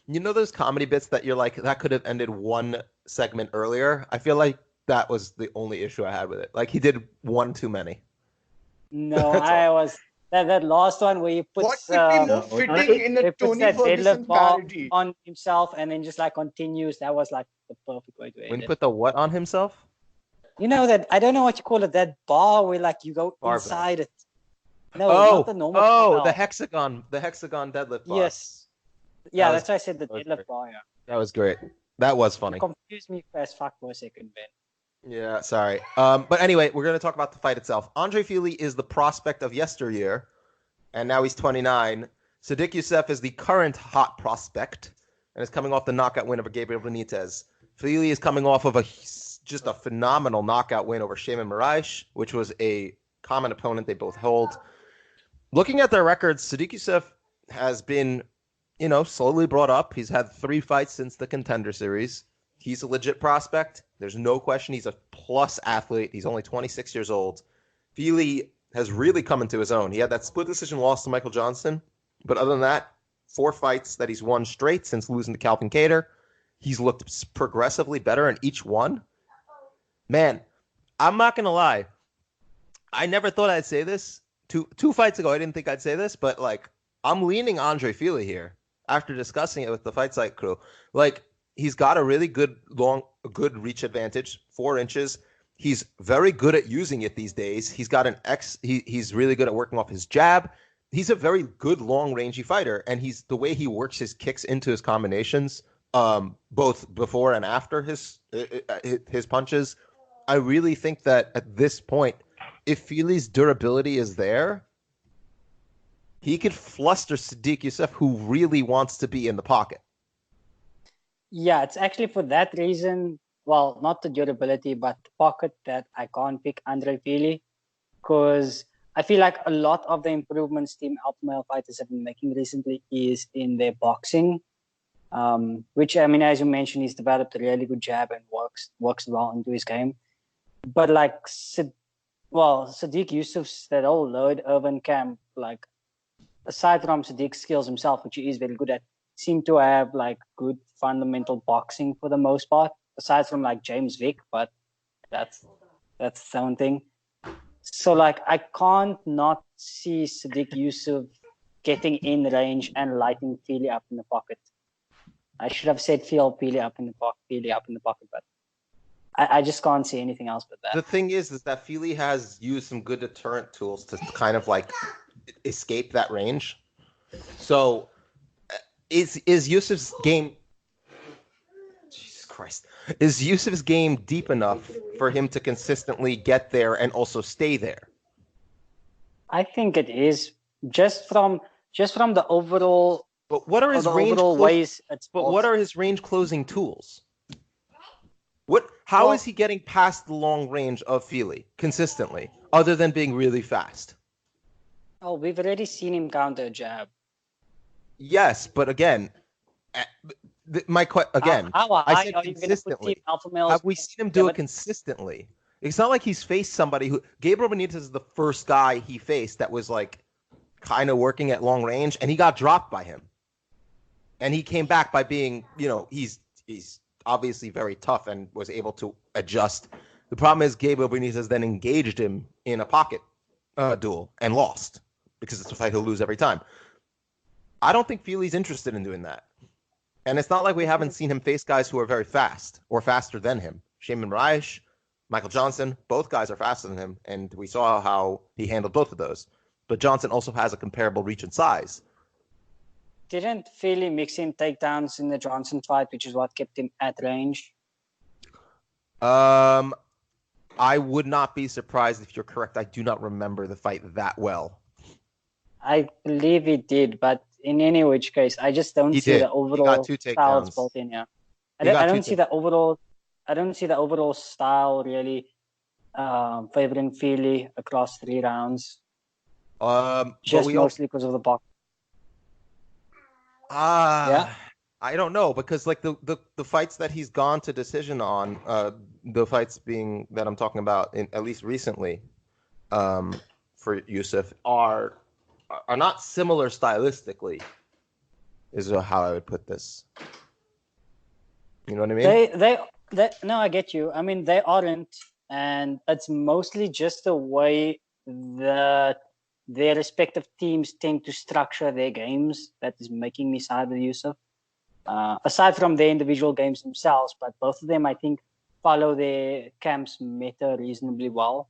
you know those comedy bits that you're like that could have ended one segment earlier. I feel like that was the only issue I had with it. Like he did one too many. No, That's I was that last one where he What puts could be more no, fitting in he a puts Tony that Ferguson deadlift bar parody? on himself and then just like continues. That was like the perfect way to end When he it. put the what on himself? You know that I don't know what you call it. That bar where like you go Barbell. inside it. No, not the normal. barbell. the hexagon deadlift bar. Yes. Yeah, That was- that's why I said the that was deadlift great. bar. Yeah. That was great. That was funny. You confused me as fuck for a second, Ben. Yeah, sorry. But anyway, we're going to talk about the fight itself. Andre Fili is the prospect of yesteryear, and now he's 29. Sadiq Yusuff is the current hot prospect, and is coming off the knockout win over Gabriel Benitez. Fili is coming off of just a phenomenal knockout win over Shaman Moraes, which was a common opponent they both hold. Looking at their records, Sadiq Yusuff has been, slowly brought up. He's had 3 fights since the Contender Series. He's a legit prospect. There's no question he's a plus athlete. He's only 26 years old. Fili has really come into his own. He had that split decision loss to Michael Johnson. But other than that, 4 fights that he's won straight since losing to Calvin Kattar. He's looked progressively better in each one. Man, I'm not going to lie. I never thought I'd say this. Two fights ago, I didn't think I'd say this, but I'm leaning Andre Fili here after discussing it with the Fight Site crew. He's got a really good reach advantage, 4 inches. He's very good at using it these days. He's got he's really good at working off his jab. He's a very good long-rangey fighter, and the way he works his kicks into his combinations, both before and after his punches. I really think that at this point, if Fili's durability is there, he could fluster Sadiq Yusuff, who really wants to be in the pocket. Yeah, it's actually for that reason. Well, not the durability, but the pocket that I can't pick Andre Fili, because I feel like a lot of the improvements Team Alpha Male Fighters have been making recently is in their boxing. which, I mean, as you mentioned, he's developed a really good jab and works well into his game. But like, Sadiq Yusuff's that whole load urban camp, like, aside from Sadiq's skills himself, which he is very good at, seem to have like good fundamental boxing for the most part, aside from like James Vick, but that's his own thing. So like, I can't not see Sadiq Yusuff getting in range and lighting Fili up in the pocket. I should have said Fili up in the pocket, but I just can't see anything else but that. The thing is that Fili has used some good deterrent tools to kind of like escape that range. So is Yusuff's game, Jesus Christ, is Yusuff's game deep enough for him to consistently get there and also stay there? I think it is just from the overall. But what are his range ways? But what are his range closing tools? How is he getting past the long range of Fili consistently, other than being really fast? Oh, we've already seen him counter a jab. Yes, but again, I said consistently. Have we seen him do it consistently? It's not like he's faced somebody who Gabriel Benitez is the first guy he faced that was like kind of working at long range, and he got dropped by him. And he came back by being, he's obviously very tough and was able to adjust. The problem is Gabriel Benitez then engaged him in a pocket duel and lost because it's a fight he'll lose every time. I don't think Fili's interested in doing that. And it's not like we haven't seen him face guys who are very fast or faster than him. Shayman Moraes, Michael Johnson, both guys are faster than him, and we saw how he handled both of those. But Johnson also has a comparable reach and size. Didn't Fili mix in takedowns in the Johnson fight, which is what kept him at range? I would not be surprised if you're correct. I do not remember the fight that well. I believe he did, but in any which case, I just don't see the overall styles built in here. I don't see the overall style really favoring Fili across 3 rounds. Just mostly because of the box. I don't know, because like the fights that he's gone to decision on, the fights being that I'm talking about at least recently, for Yusuff are not similar stylistically, is how I would put this. You know what I mean? They no, I get you. I mean, they aren't, and it's mostly just the way their respective teams tend to structure their games that is making me side with Yusuff. Aside from their individual games themselves, but both of them, I think, follow their camp's meta reasonably well.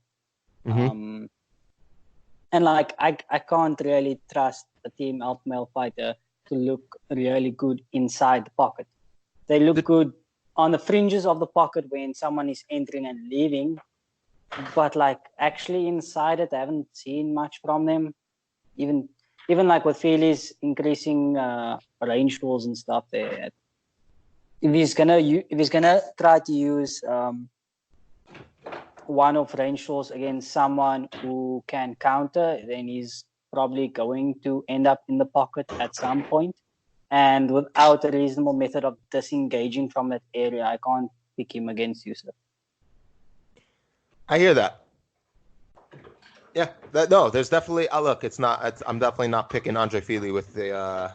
Mm-hmm. And like, I can't really trust a team alpha male fighter to look really good inside the pocket. They look good on the fringes of the pocket when someone is entering and leaving, but like actually inside it, I haven't seen much from them. Even like with Fili's increasing range tools and stuff there. If he's gonna try to use one of range tools against someone who can counter, then he's probably going to end up in the pocket at some point. And without a reasonable method of disengaging from that area, I can't pick him against Yusuff. I hear that. Yeah, there's definitely. Look, I'm definitely not picking Andre Fili with the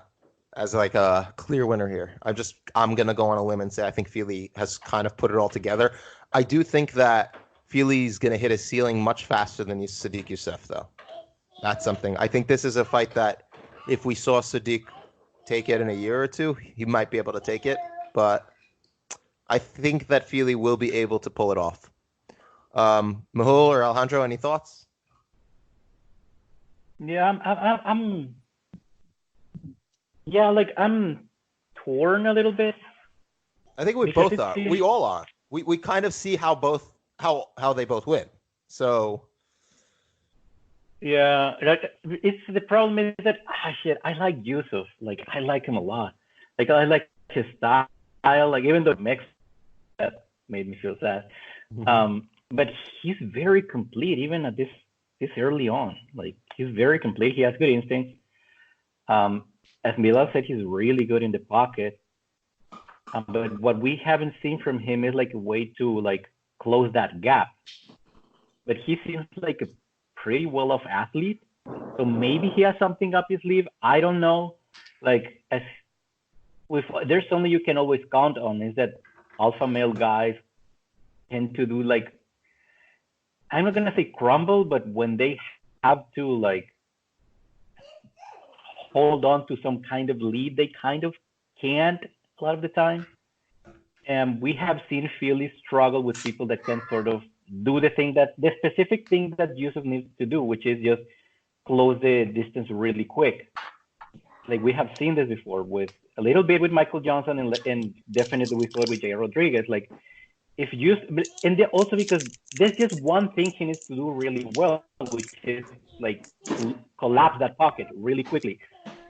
as like a clear winner here. I'm gonna go on a limb and say I think Fili has kind of put it all together. I do think that Fili's gonna hit his ceiling much faster than Sadiq Yusuff, though. That's something. I think this is a fight that if we saw Sadiq take it in a year or two, he might be able to take it. But I think that Fili will be able to pull it off. Mehul or Alejandro, any thoughts? Yeah, I'm torn a little bit. I think we both are. We all are. We kind of see how they both win. So yeah, it's the problem is that I like Yusuff. Like I like him a lot. Like I like his style. Like even though mix that made me feel sad. Mm-hmm. But he's very complete even at this early on. Like he's very complete. He has good instincts. As Bilal said, he's really good in the pocket. But what we haven't seen from him is like a way to like close that gap. But he seems like a pretty well-off athlete, so maybe he has something up his sleeve. I don't know. Like as with there's something you can always count on is that alpha male guys tend to do like, I'm not gonna say crumble, but when they have to like hold on to some kind of lead, they kind of can't a lot of the time. And we have seen Fili struggle with people that can sort of do the specific thing that Yusuff needs to do, which is just close the distance really quick. Like we have seen this before with a little bit with Michael Johnson and definitely we saw it with Jay Rodriguez. Like if you, and also because there's just one thing he needs to do really well, which is like collapse that pocket really quickly.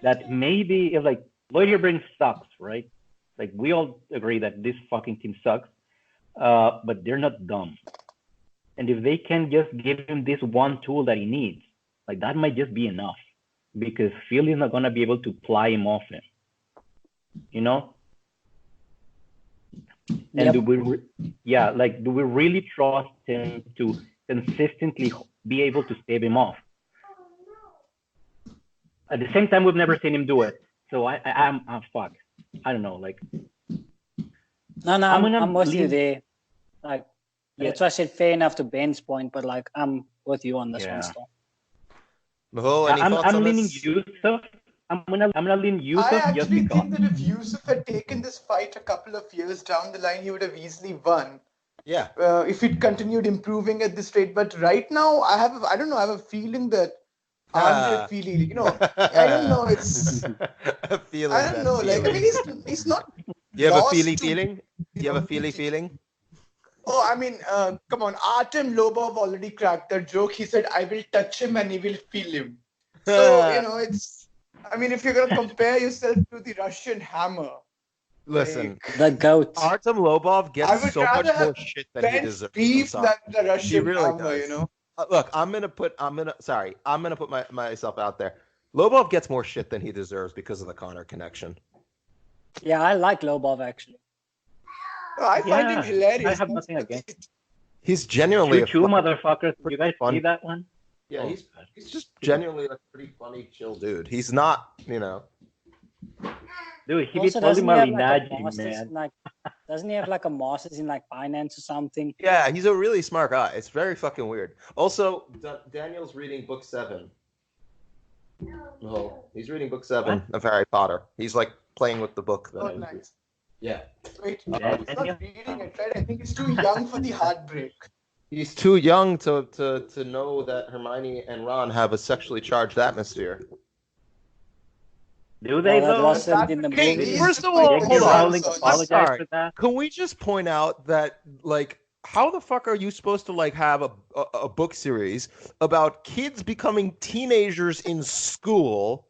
That maybe if like Lloyd Hearbrink sucks, right? Like we all agree that this fucking team sucks, but they're not dumb. And if they can just give him this one tool that he needs, like that might just be enough, because Fili is not gonna be able to ply him off him, you know. And do we really trust him to consistently be able to stave him off? At the same time, we've never seen him do it. So I'm fuck. I don't know. Like, no, I'm with you there. Like, that's why I said fair enough to Ben's point, but like, I'm with you on this one still. Mehul, any thoughts on leaning this? Yusuff. I'm gonna lean Yusuff. I actually think that if Yusuff had taken this fight a couple of years down the line, he would have easily won. Yeah. If it continued improving at this rate, but right now I have a feeling that Andre Fili, you know, I don't know. It's a feeling. I don't know. Like, I mean, he's not. You have a Fili feeling? You have a Fili feeling? Oh, I mean, come on. Artem Lobov already cracked that joke. He said, "I will touch him and he will feel him." So you know, it's. I mean, if you're gonna compare yourself to the Russian Hammer. Listen, the GOAT. Artem Lobov gets so much more shit than he deserves. Beef than the Russian really Hammer, does. you know. Look, I'm gonna put myself out there. Lobov gets more shit than he deserves because of the Conor connection. Yeah, I like Lobov actually. I find him hilarious. I have nothing against it. He's genuinely two motherfuckers. You guys see that one? Yeah, he's just genuinely a pretty funny, chill dude. He's not, you know. Dude, he be Polymarinagi, man. Like, doesn't he have like a master's in like finance or something? Yeah, he's a really smart guy. It's very fucking weird. Also, Daniel's reading book 7. Oh, he's reading book 7 of Harry Potter. He's like playing with the book. Nice. Yeah. Wait, he's not reading it, right? I think he's too young for the heartbreak. He's too young to know that Hermione and Ron have a sexually charged atmosphere. Do they though? Wasn't in the movie. First of all, hold on. Apologize for that. Can we just point out that, like, how the fuck are you supposed to like have a book series about kids becoming teenagers in school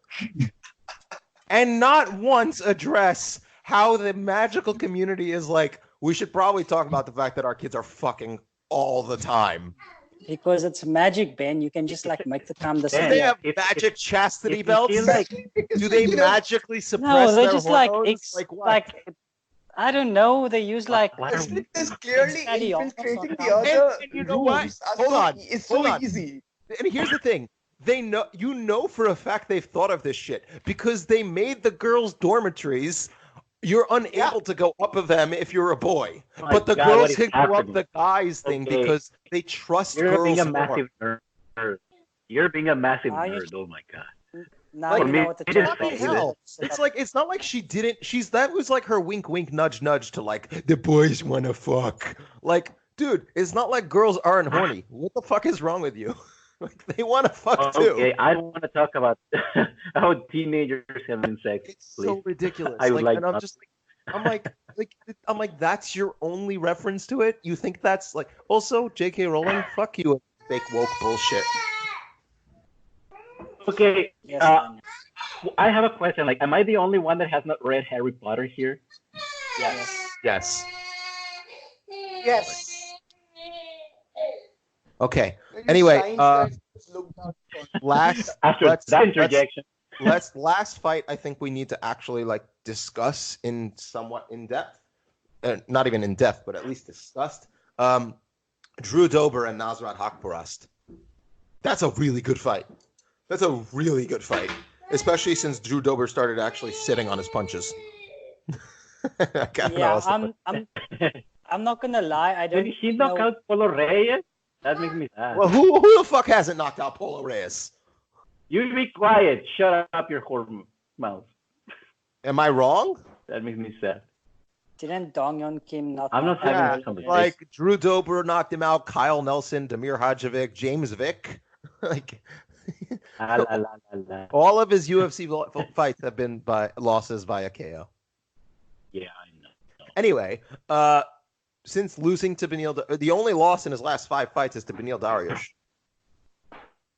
and not once address how the magical community is like, we should probably talk about the fact that our kids are fucking all the time. Because it's magic, Ben. You can just like make the time the Do same. they have magic chastity belts? Do they magically suppress no, they're their just hormones? like I don't know. They use like It's clearly infiltrating the other. And you know what? Hold on. It's so easy. And here's the thing. They know, you know for a fact they've thought of this shit because they made the girls' dormitories. You're unable to go up of them if you're a boy, but the girls can go up the guys thing because they trust girls more. You're being a massive nerd. You're being a massive nerd. Oh my god. Now you know what the It's like, it's not like she didn't. That was like her wink, wink, nudge, nudge to like the boys want to fuck. Like, dude, it's not like girls aren't horny. What the fuck is wrong with you? Like, they want to fuck too. Okay, I don't want to talk about how teenagers having sex. It's so ridiculous. I would like. And I'm just like, I'm like, that's your only reference to it? You think that's like? Also, J.K. Rowling, fuck you, fake woke bullshit. Okay, I have a question. Like, am I the only one that has not read Harry Potter here? Yes. Okay. Anyway, last fight. I think we need to actually like discuss in somewhat in depth, not even in depth, but at least discussed. Drew Dober and Nasrat Haqparast. That's a really good fight. That's a really good fight, especially since Drew Dober started actually sitting on his punches. I'm not gonna lie. I don't. Did he knock out Polo Reyes? That makes me sad. Well, who the fuck hasn't knocked out Polo Reyes? You be quiet. Shut up your whore mouth. Am I wrong? That makes me sad. Didn't Dong Yeon Kim knock? I'm not having this conversation. Like Drew Dober knocked him out, Kyle Nelson, Damir Hadjovic, James Vick. Like all of his UFC fights have been by losses via KO. Yeah, I know. Anyway, since losing to Beneil, the only loss in his last 5 fights is to Beneil Dariush.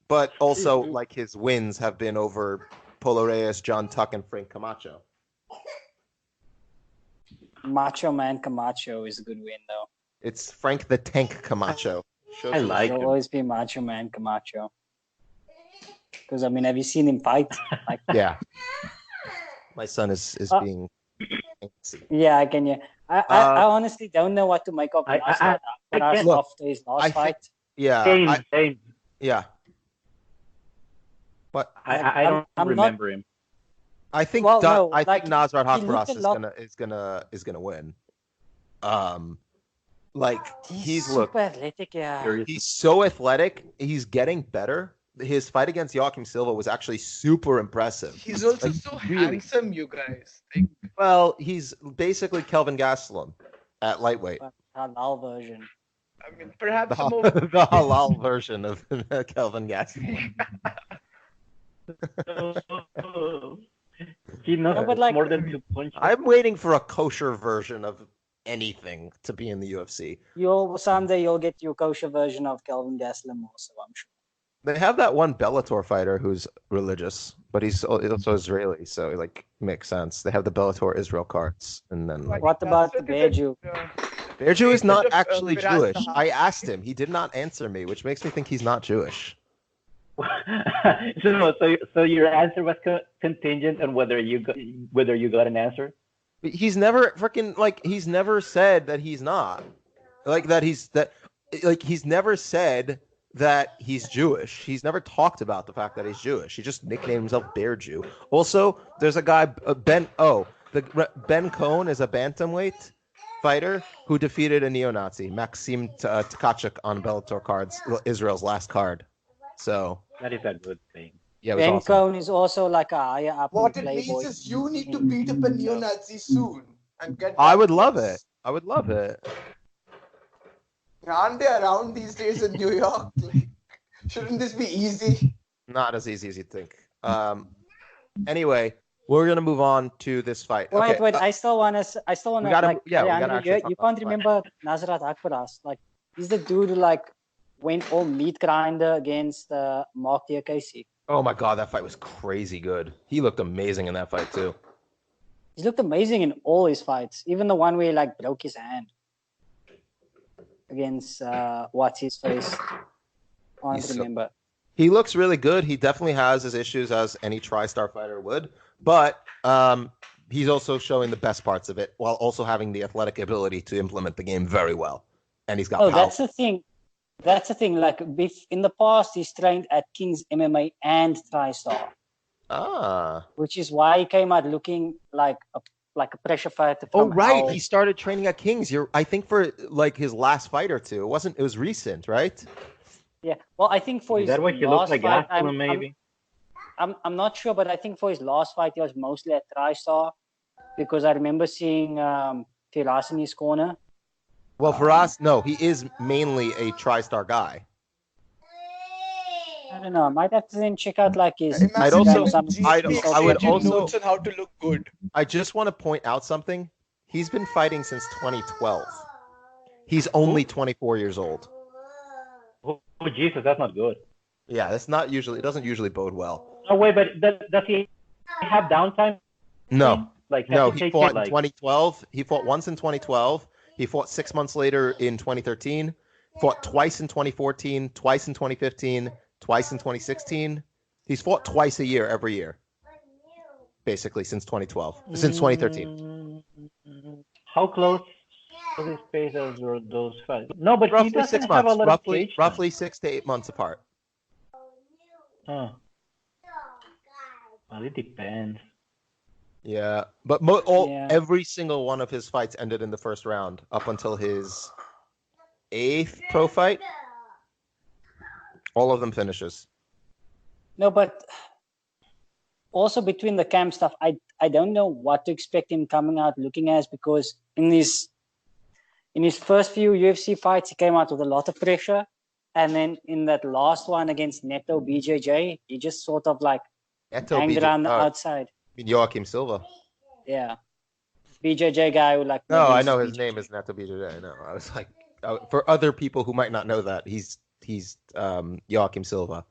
But also, like, his wins have been over Polo Reyes, John Tuck, and Frank Camacho. Macho Man Camacho is a good win, though. It's Frank the Tank Camacho. I like It'll him. always be Macho Man Camacho. Because, I mean, have you seen him fight? Like, Yeah. My son is being... Yeah, I can. Yeah, I honestly don't know what to make of Nasrat Haqparast look, after his last fight. Yeah. Same. Yeah. But I don't remember him. I think I think Nasrat Haqparast is gonna win. Like he's super athletic, yeah. He's so athletic. He's getting better. His fight against Joaquim Silva was actually super impressive. He's also so handsome, you guys. Like, well, he's basically Kelvin Gastelum at lightweight. Halal version. I mean, perhaps the halal version of Kelvin Gastelum. He knows more than 2 punches. I'm waiting for a kosher version of anything to be in the UFC. Someday you'll get your kosher version of Kelvin Gastelum also, I'm sure. They have that one Bellator fighter who's religious, but he's also Israeli, so like makes sense. They have the Bellator Israel cards, and then what about the Bearju? Bearju is not actually Jewish. I asked him; he did not answer me, which makes me think he's not Jewish. So your answer was contingent on whether you got an answer. He's never he's never said that he's not he's never said that he's Jewish. He's never talked about the fact that he's Jewish. He just nicknamed himself Bear Jew. Also, there's a guy Ben Cohn is a bantamweight fighter who defeated a neo-Nazi, Maxim Tkachuk, on Bellator cards, Israel's last card. So that is a good thing. Yeah, Ben awesome. Cohn is also like a higher up. What it means is you need to beat up a neo-Nazi soon and get. I would love it. Aren't they around these days in New York? Like, shouldn't this be easy? Not as easy as you'd think. Anyway, we're gonna move on to this fight. Wait. I still wanna. You can't remember Nasrat Haqparast. Like, he's the dude who went all meat grinder against Mark Diakese. Oh my god, that fight was crazy good. He looked amazing in that fight too. He looked amazing in all his fights, even the one where he broke his hand against what's his face. I don't remember. He looks really good. He definitely has his issues, as any TriStar fighter would, but he's also showing the best parts of it while also having the athletic ability to implement the game very well. And he's got power. That's the thing. Like, in the past, he's trained at King's MMA and TriStar. Which is why he came out looking like a pressure fighter. He started training at King's. I think for his last fight or two. It was recent, right? Yeah. Well, I think for his last fight, maybe. I'm not sure, but I think for his last fight, he was mostly at TriStar because I remember seeing Firas in his corner. Well, for us, no, he is mainly a TriStar guy. I don't know. I might have to then check out his. I would also notes on how to look good. I just want to point out something. He's been fighting since 2012. He's only 24 years old. Oh, Jesus, that's not good. Yeah, that's not usually. It doesn't usually bode well. Oh wait, but does he have downtime? No. No, he fought in 2012. He fought once in 2012. He fought 6 months later in 2013. Fought twice in 2014. Twice in 2015. Twice in 2016. He's fought twice a year every year. basically since 2012, since 2013. How close to his paces were those fights? No, but he Roughly doesn't 6 have a months. lot of cage time. Roughly 6 to 8 months apart. Huh. Well, it depends. Yeah, but every single one of his fights ended in the first round up until his 8th pro fight. All of them finishes. No, but also between the camp stuff, I don't know what to expect him coming out looking as, because in his first few UFC fights, he came out with a lot of pressure. And then in that last one against Neto BJJ, he just sort of like hanged around the outside. Joaquim Silva. Yeah. BJJ guy who like... No, I know his name is Neto BJJ. I know. I was like, for other people who might not know that, he's Joaquim Silva.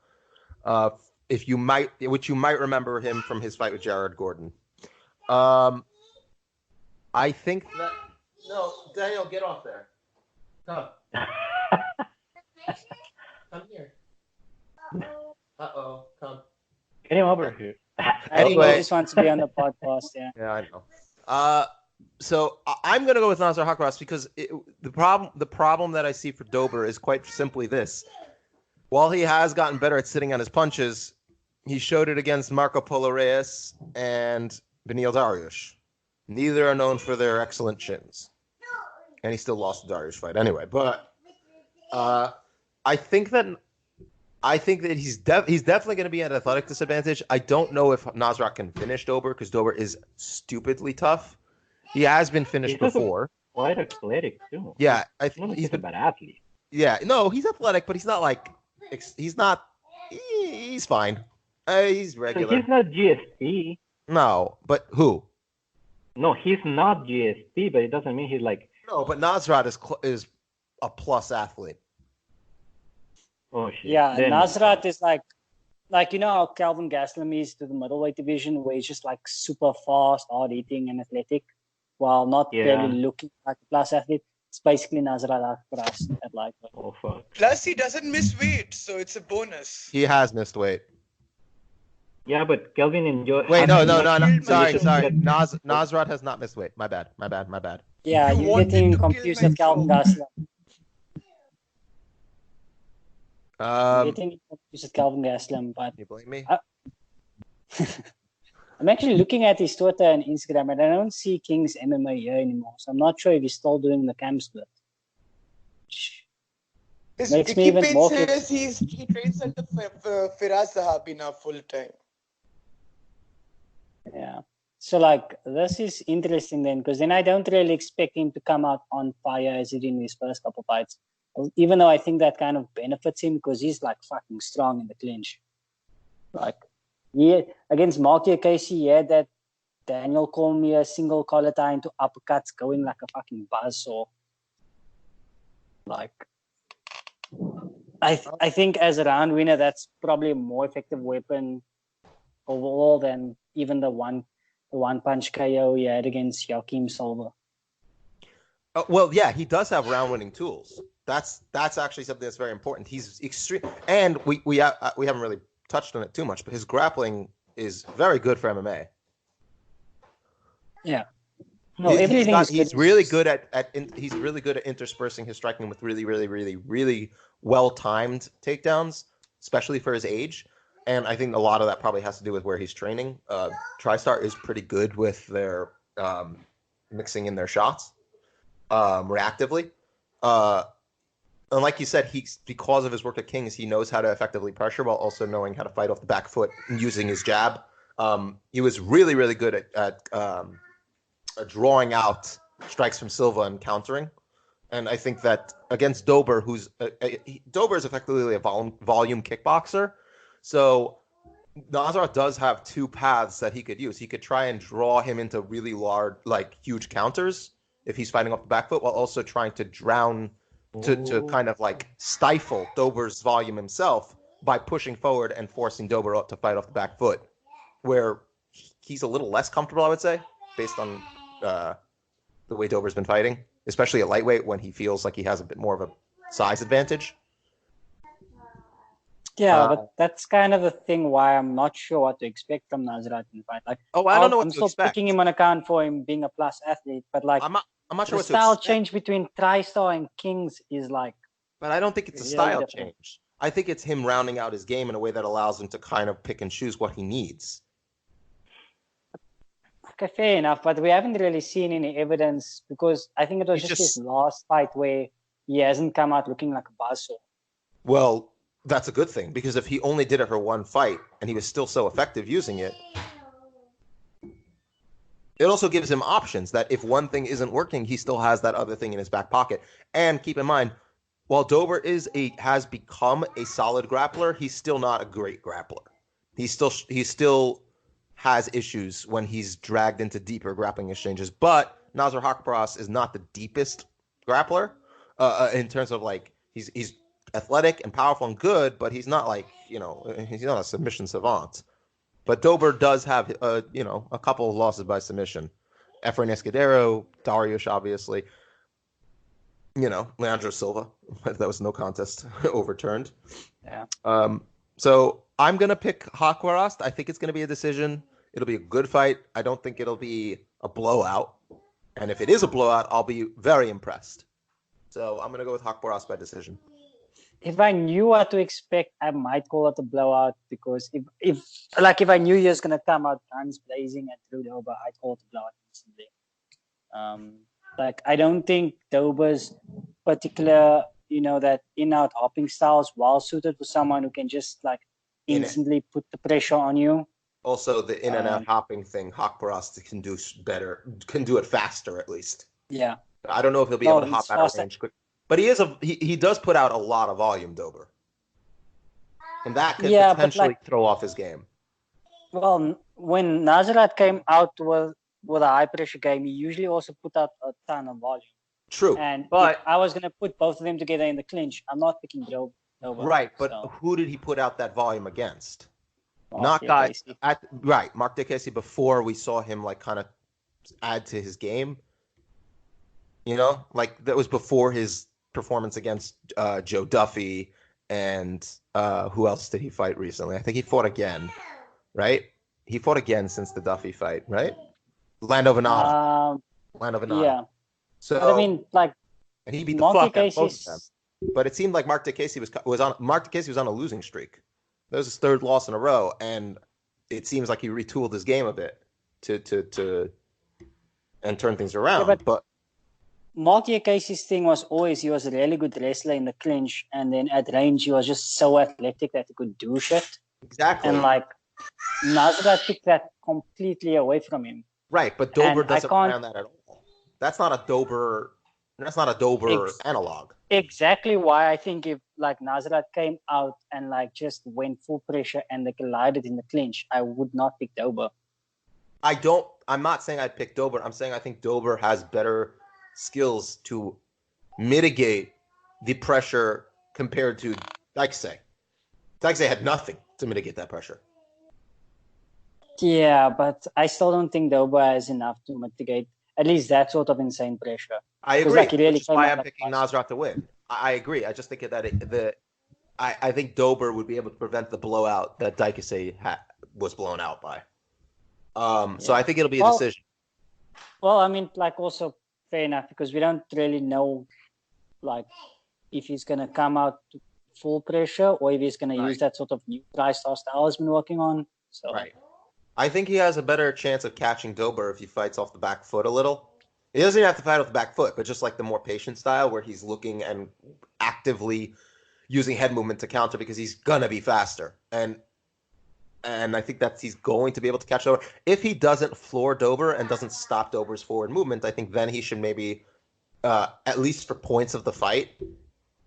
Which you might remember him from his fight with Jared Gordon. I think that... No, Daniel, get off there. Come. Come here. Uh-oh, come. Get him over here. Anyway, he just wants to be on the podcast, yeah. Yeah, I know. So I'm going to go with Nasser Haqparast because the problem that I see for Dober is quite simply this. While he has gotten better at sitting on his punches, he showed it against Marco Polo Reyes and Beneil Dariush. Neither are known for their excellent chins. And he still lost the Dariush fight anyway. But I think that he's definitely going to be at athletic disadvantage. I don't know if Nasrat can finish Dober because Dober is stupidely tough. He has been finished before. Quite athletic too. Yeah, he's a bad athlete. Yeah, no, he's athletic, but he's not like he's not. He's fine. He's regular. So he's not GSP. No, but who? No, he's not GSP, but it doesn't mean he's like. No, but Nasrat is a plus athlete. Oh shit. Yeah, Nasrat is like you know how Calvin Gastelum is to the middleweight division, where he's just like super fast, hard hitting, and athletic, while not really looking like a plus athlete. It's basically Nasrat Haqparast at like. Oh fuck. Plus, he doesn't miss weight, so it's a bonus. He has missed weight. Yeah, but Kelvin enjoyed. Wait, no. Sorry. Nasrat has not missed weight. My bad. Yeah, you're getting confused with Calvin Gastelum. You're getting confused with Calvin Gastelum, but you blame me? I'm actually looking at his Twitter and Instagram, and I don't see King's MMA here anymore. So I'm not sure if he's still doing the camp split. His makes me even more says he trains under Firas Zahabi now full time. Yeah. So like this is interesting then, because then I don't really expect him to come out on fire as he did in his first couple fights. Even though I think that kind of benefits him because he's like fucking strong in the clinch. Like against Marky Casey, he had that Daniel Cormier single collar tie into uppercuts going like a fucking buzzsaw. Like I think as a round winner, that's probably a more effective weapon overall than even the one punch KO he had against Joaquim Silva. Well, yeah, he does have round winning tools. That's actually something that's very important. He's extreme, and we haven't really touched on it too much, but his grappling is very good for MMA. Yeah. No, he's really good at interspersing his striking with really, really, really, really well-timed takedowns, especially for his age. And I think a lot of that probably has to do with where he's training. TriStar is pretty good with their mixing in their shots reactively. And like you said, because of his work at Kings, he knows how to effectively pressure while also knowing how to fight off the back foot and using his jab. He was really, really good at drawing out strikes from Silva and countering. And I think that against Dober, Dober is effectively a volume kickboxer. So Nasrat does have two paths that he could use. He could try and draw him into really large, like huge counters if he's fighting off the back foot, while also trying to drown, to kind of like stifle Dober's volume himself by pushing forward and forcing Dober up to fight off the back foot, where he's a little less comfortable, I would say, based on the way Dober's been fighting, especially at lightweight when he feels like he has a bit more of a size advantage. Yeah, but that's kind of the thing why I'm not sure what to expect from Nasrat in the fight. Like, I don't know what I'm to still expect. picking him on account for him being a plus athlete, but like, I'm not sure the what to style expect. change between TriStar and Kings is like. But I don't think it's a really style different. change. I think it's him rounding out his game in a way that allows him to kind of pick and choose what he needs. Okay, fair enough, but we haven't really seen any evidence because I think it was just his last fight where he hasn't come out looking like a buzzsaw. Well, that's a good thing, because if he only did it for one fight and he was still so effective using it, it also gives him options that if one thing isn't working, he still has that other thing in his back pocket. And keep in mind, while Dober has become a solid grappler, he's still not a great grappler. He still has issues when he's dragged into deeper grappling exchanges. But Nasrat Haqparast is not the deepest grappler in terms of like he's athletic and powerful and good, but he's not like he's not a submission savant. But Dober does have a couple of losses by submission. Efrain Escudero, Dariush, obviously. Leandro Silva. That was no contest overturned. Yeah. So I'm going to pick Haqparast. I think it's going to be a decision. It'll be a good fight. I don't think it'll be a blowout. And if it is a blowout, I'll be very impressed. So I'm going to go with Haqparast by decision. If I knew what to expect, I might call it a blowout, because if I knew he was going to come out guns blazing and through Dober, I'd call it a blowout instantly. I don't think Dober's particular, that in-out hopping style is well suited for someone who can just instantly put the pressure on you. Also, the in and out hopping thing, Haqparast can do better, can do it faster at least. Yeah. I don't know if he'll be able to hop out of range quick, but he does put out a lot of volume, Dober, and that could potentially throw off his game. Well, when Nasrat came out with a high pressure game, he usually also put out a ton of volume. True, but if I was going to put both of them together in the clinch, I'm not picking Dober. Right, but who did he put out that volume against? Mark Diakese before we saw him kind of add to his game. That was before his performance against Joe Duffy, and who else did he fight recently? I think he fought again, right? He fought again since the Duffy fight, right? Lando Venata. Yeah. So but I mean, and he beat the fuck out of both of them. But it seemed like Mark Diakese was on a losing streak. That was his third loss in a row, and it seems like he retooled his game a bit to and turn things around. Yeah, but Mark Diakese's thing was always he was a really good wrestler in the clinch, and then at range he was just so athletic that he could do shit. Exactly. And Nasrat took that completely away from him. Right, but Dober doesn't have that at all. That's not a Dober analog. Exactly why I think if Nasrat came out and just went full pressure and they collided in the clinch, I would not pick Dober. I'm not saying I'd pick Dober. I'm saying I think Dober has better skills to mitigate the pressure compared to Diakese. Diakese had nothing to mitigate that pressure. Yeah, but I still don't think Dober has enough to mitigate at least that sort of insane pressure. I agree. Which is why I'm picking Nasrat to win. I agree. I just think that I think Dober would be able to prevent the blowout that Diakese was blown out by. So I think it'll be a decision. Well, I mean, also fair enough, because we don't really know, if he's going to come out to full pressure or if he's going to use that sort of new TriStar style he's been working on. So. Right. I think he has a better chance of catching Dober if he fights off the back foot a little. He doesn't even have to fight off the back foot, but just the more patient style where he's looking and actively using head movement to counter because he's going to be faster. And I think that he's going to be able to catch Dober. If he doesn't floor Dober and doesn't stop Dober's forward movement, I think then he should maybe, at least for points of the fight,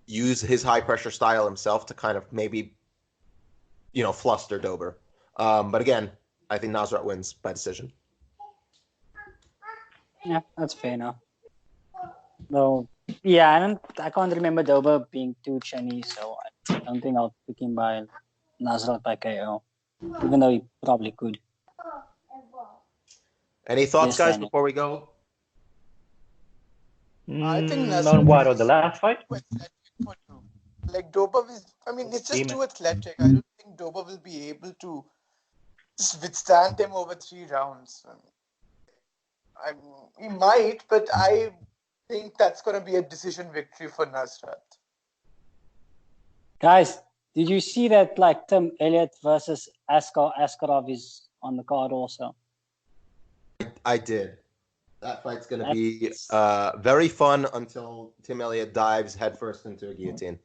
use his high-pressure style himself to kind of maybe, fluster Dober. But again, I think Nasrat wins by decision. Yeah, that's fair enough. Though, yeah, I can't remember Dober being too chinny, so I don't think I'll pick him by Nasrat by KO, even though he probably could. Any thoughts, guys, before we go? I think on what, on the last fight? Like Dober is, I mean, it's just Demon. too athletic. I don't think Dober will be able to just withstand him over 3 rounds. He might, but I think that's going to be a decision victory for Nasrat. Guys, did you see that like Tim Elliott versus Askarov is on the card also? I did. That fight's going to be very fun until Tim Elliott dives headfirst into a guillotine.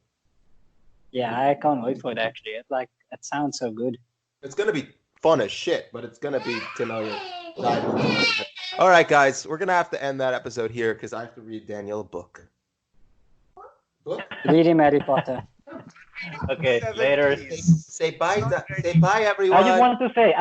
Yeah, I can't wait for it actually. It sounds so good. It's going to be fun as shit, but it's going to be Tim Elliott diving. All right, guys, we're going to have to end that episode here because I have to read Daniel a book. Read him Harry Potter. Okay, later. Say bye, everyone. I just want to say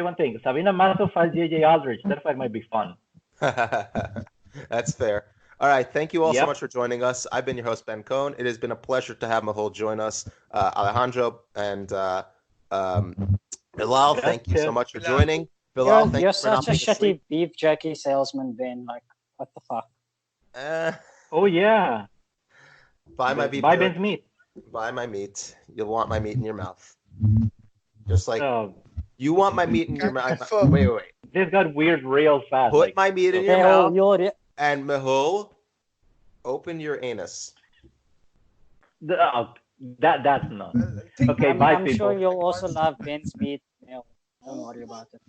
one thing. Sabina Mazo fights JJ Aldrich. That fight might be fun. That's fair. All right, thank you all so much for joining us. I've been your host, Ben Cohn. It has been a pleasure to have Mehul join us. Alejandro and Bilal, thank you so much for joining. Bilal, You're such a shitty beef jerky salesman, Ben. Like, what the fuck? Oh, yeah. Buy my beef. Buy Ben's meat. Buy my meat. You'll want my meat in your mouth. Just like you want my meat in your mouth. Wait. This got weird real fast. Put my meat in your mouth. And Mehul, open your anus. That's not. Okay, bye, I'm people. sure you'll also love Ben's meat. Don't worry about it.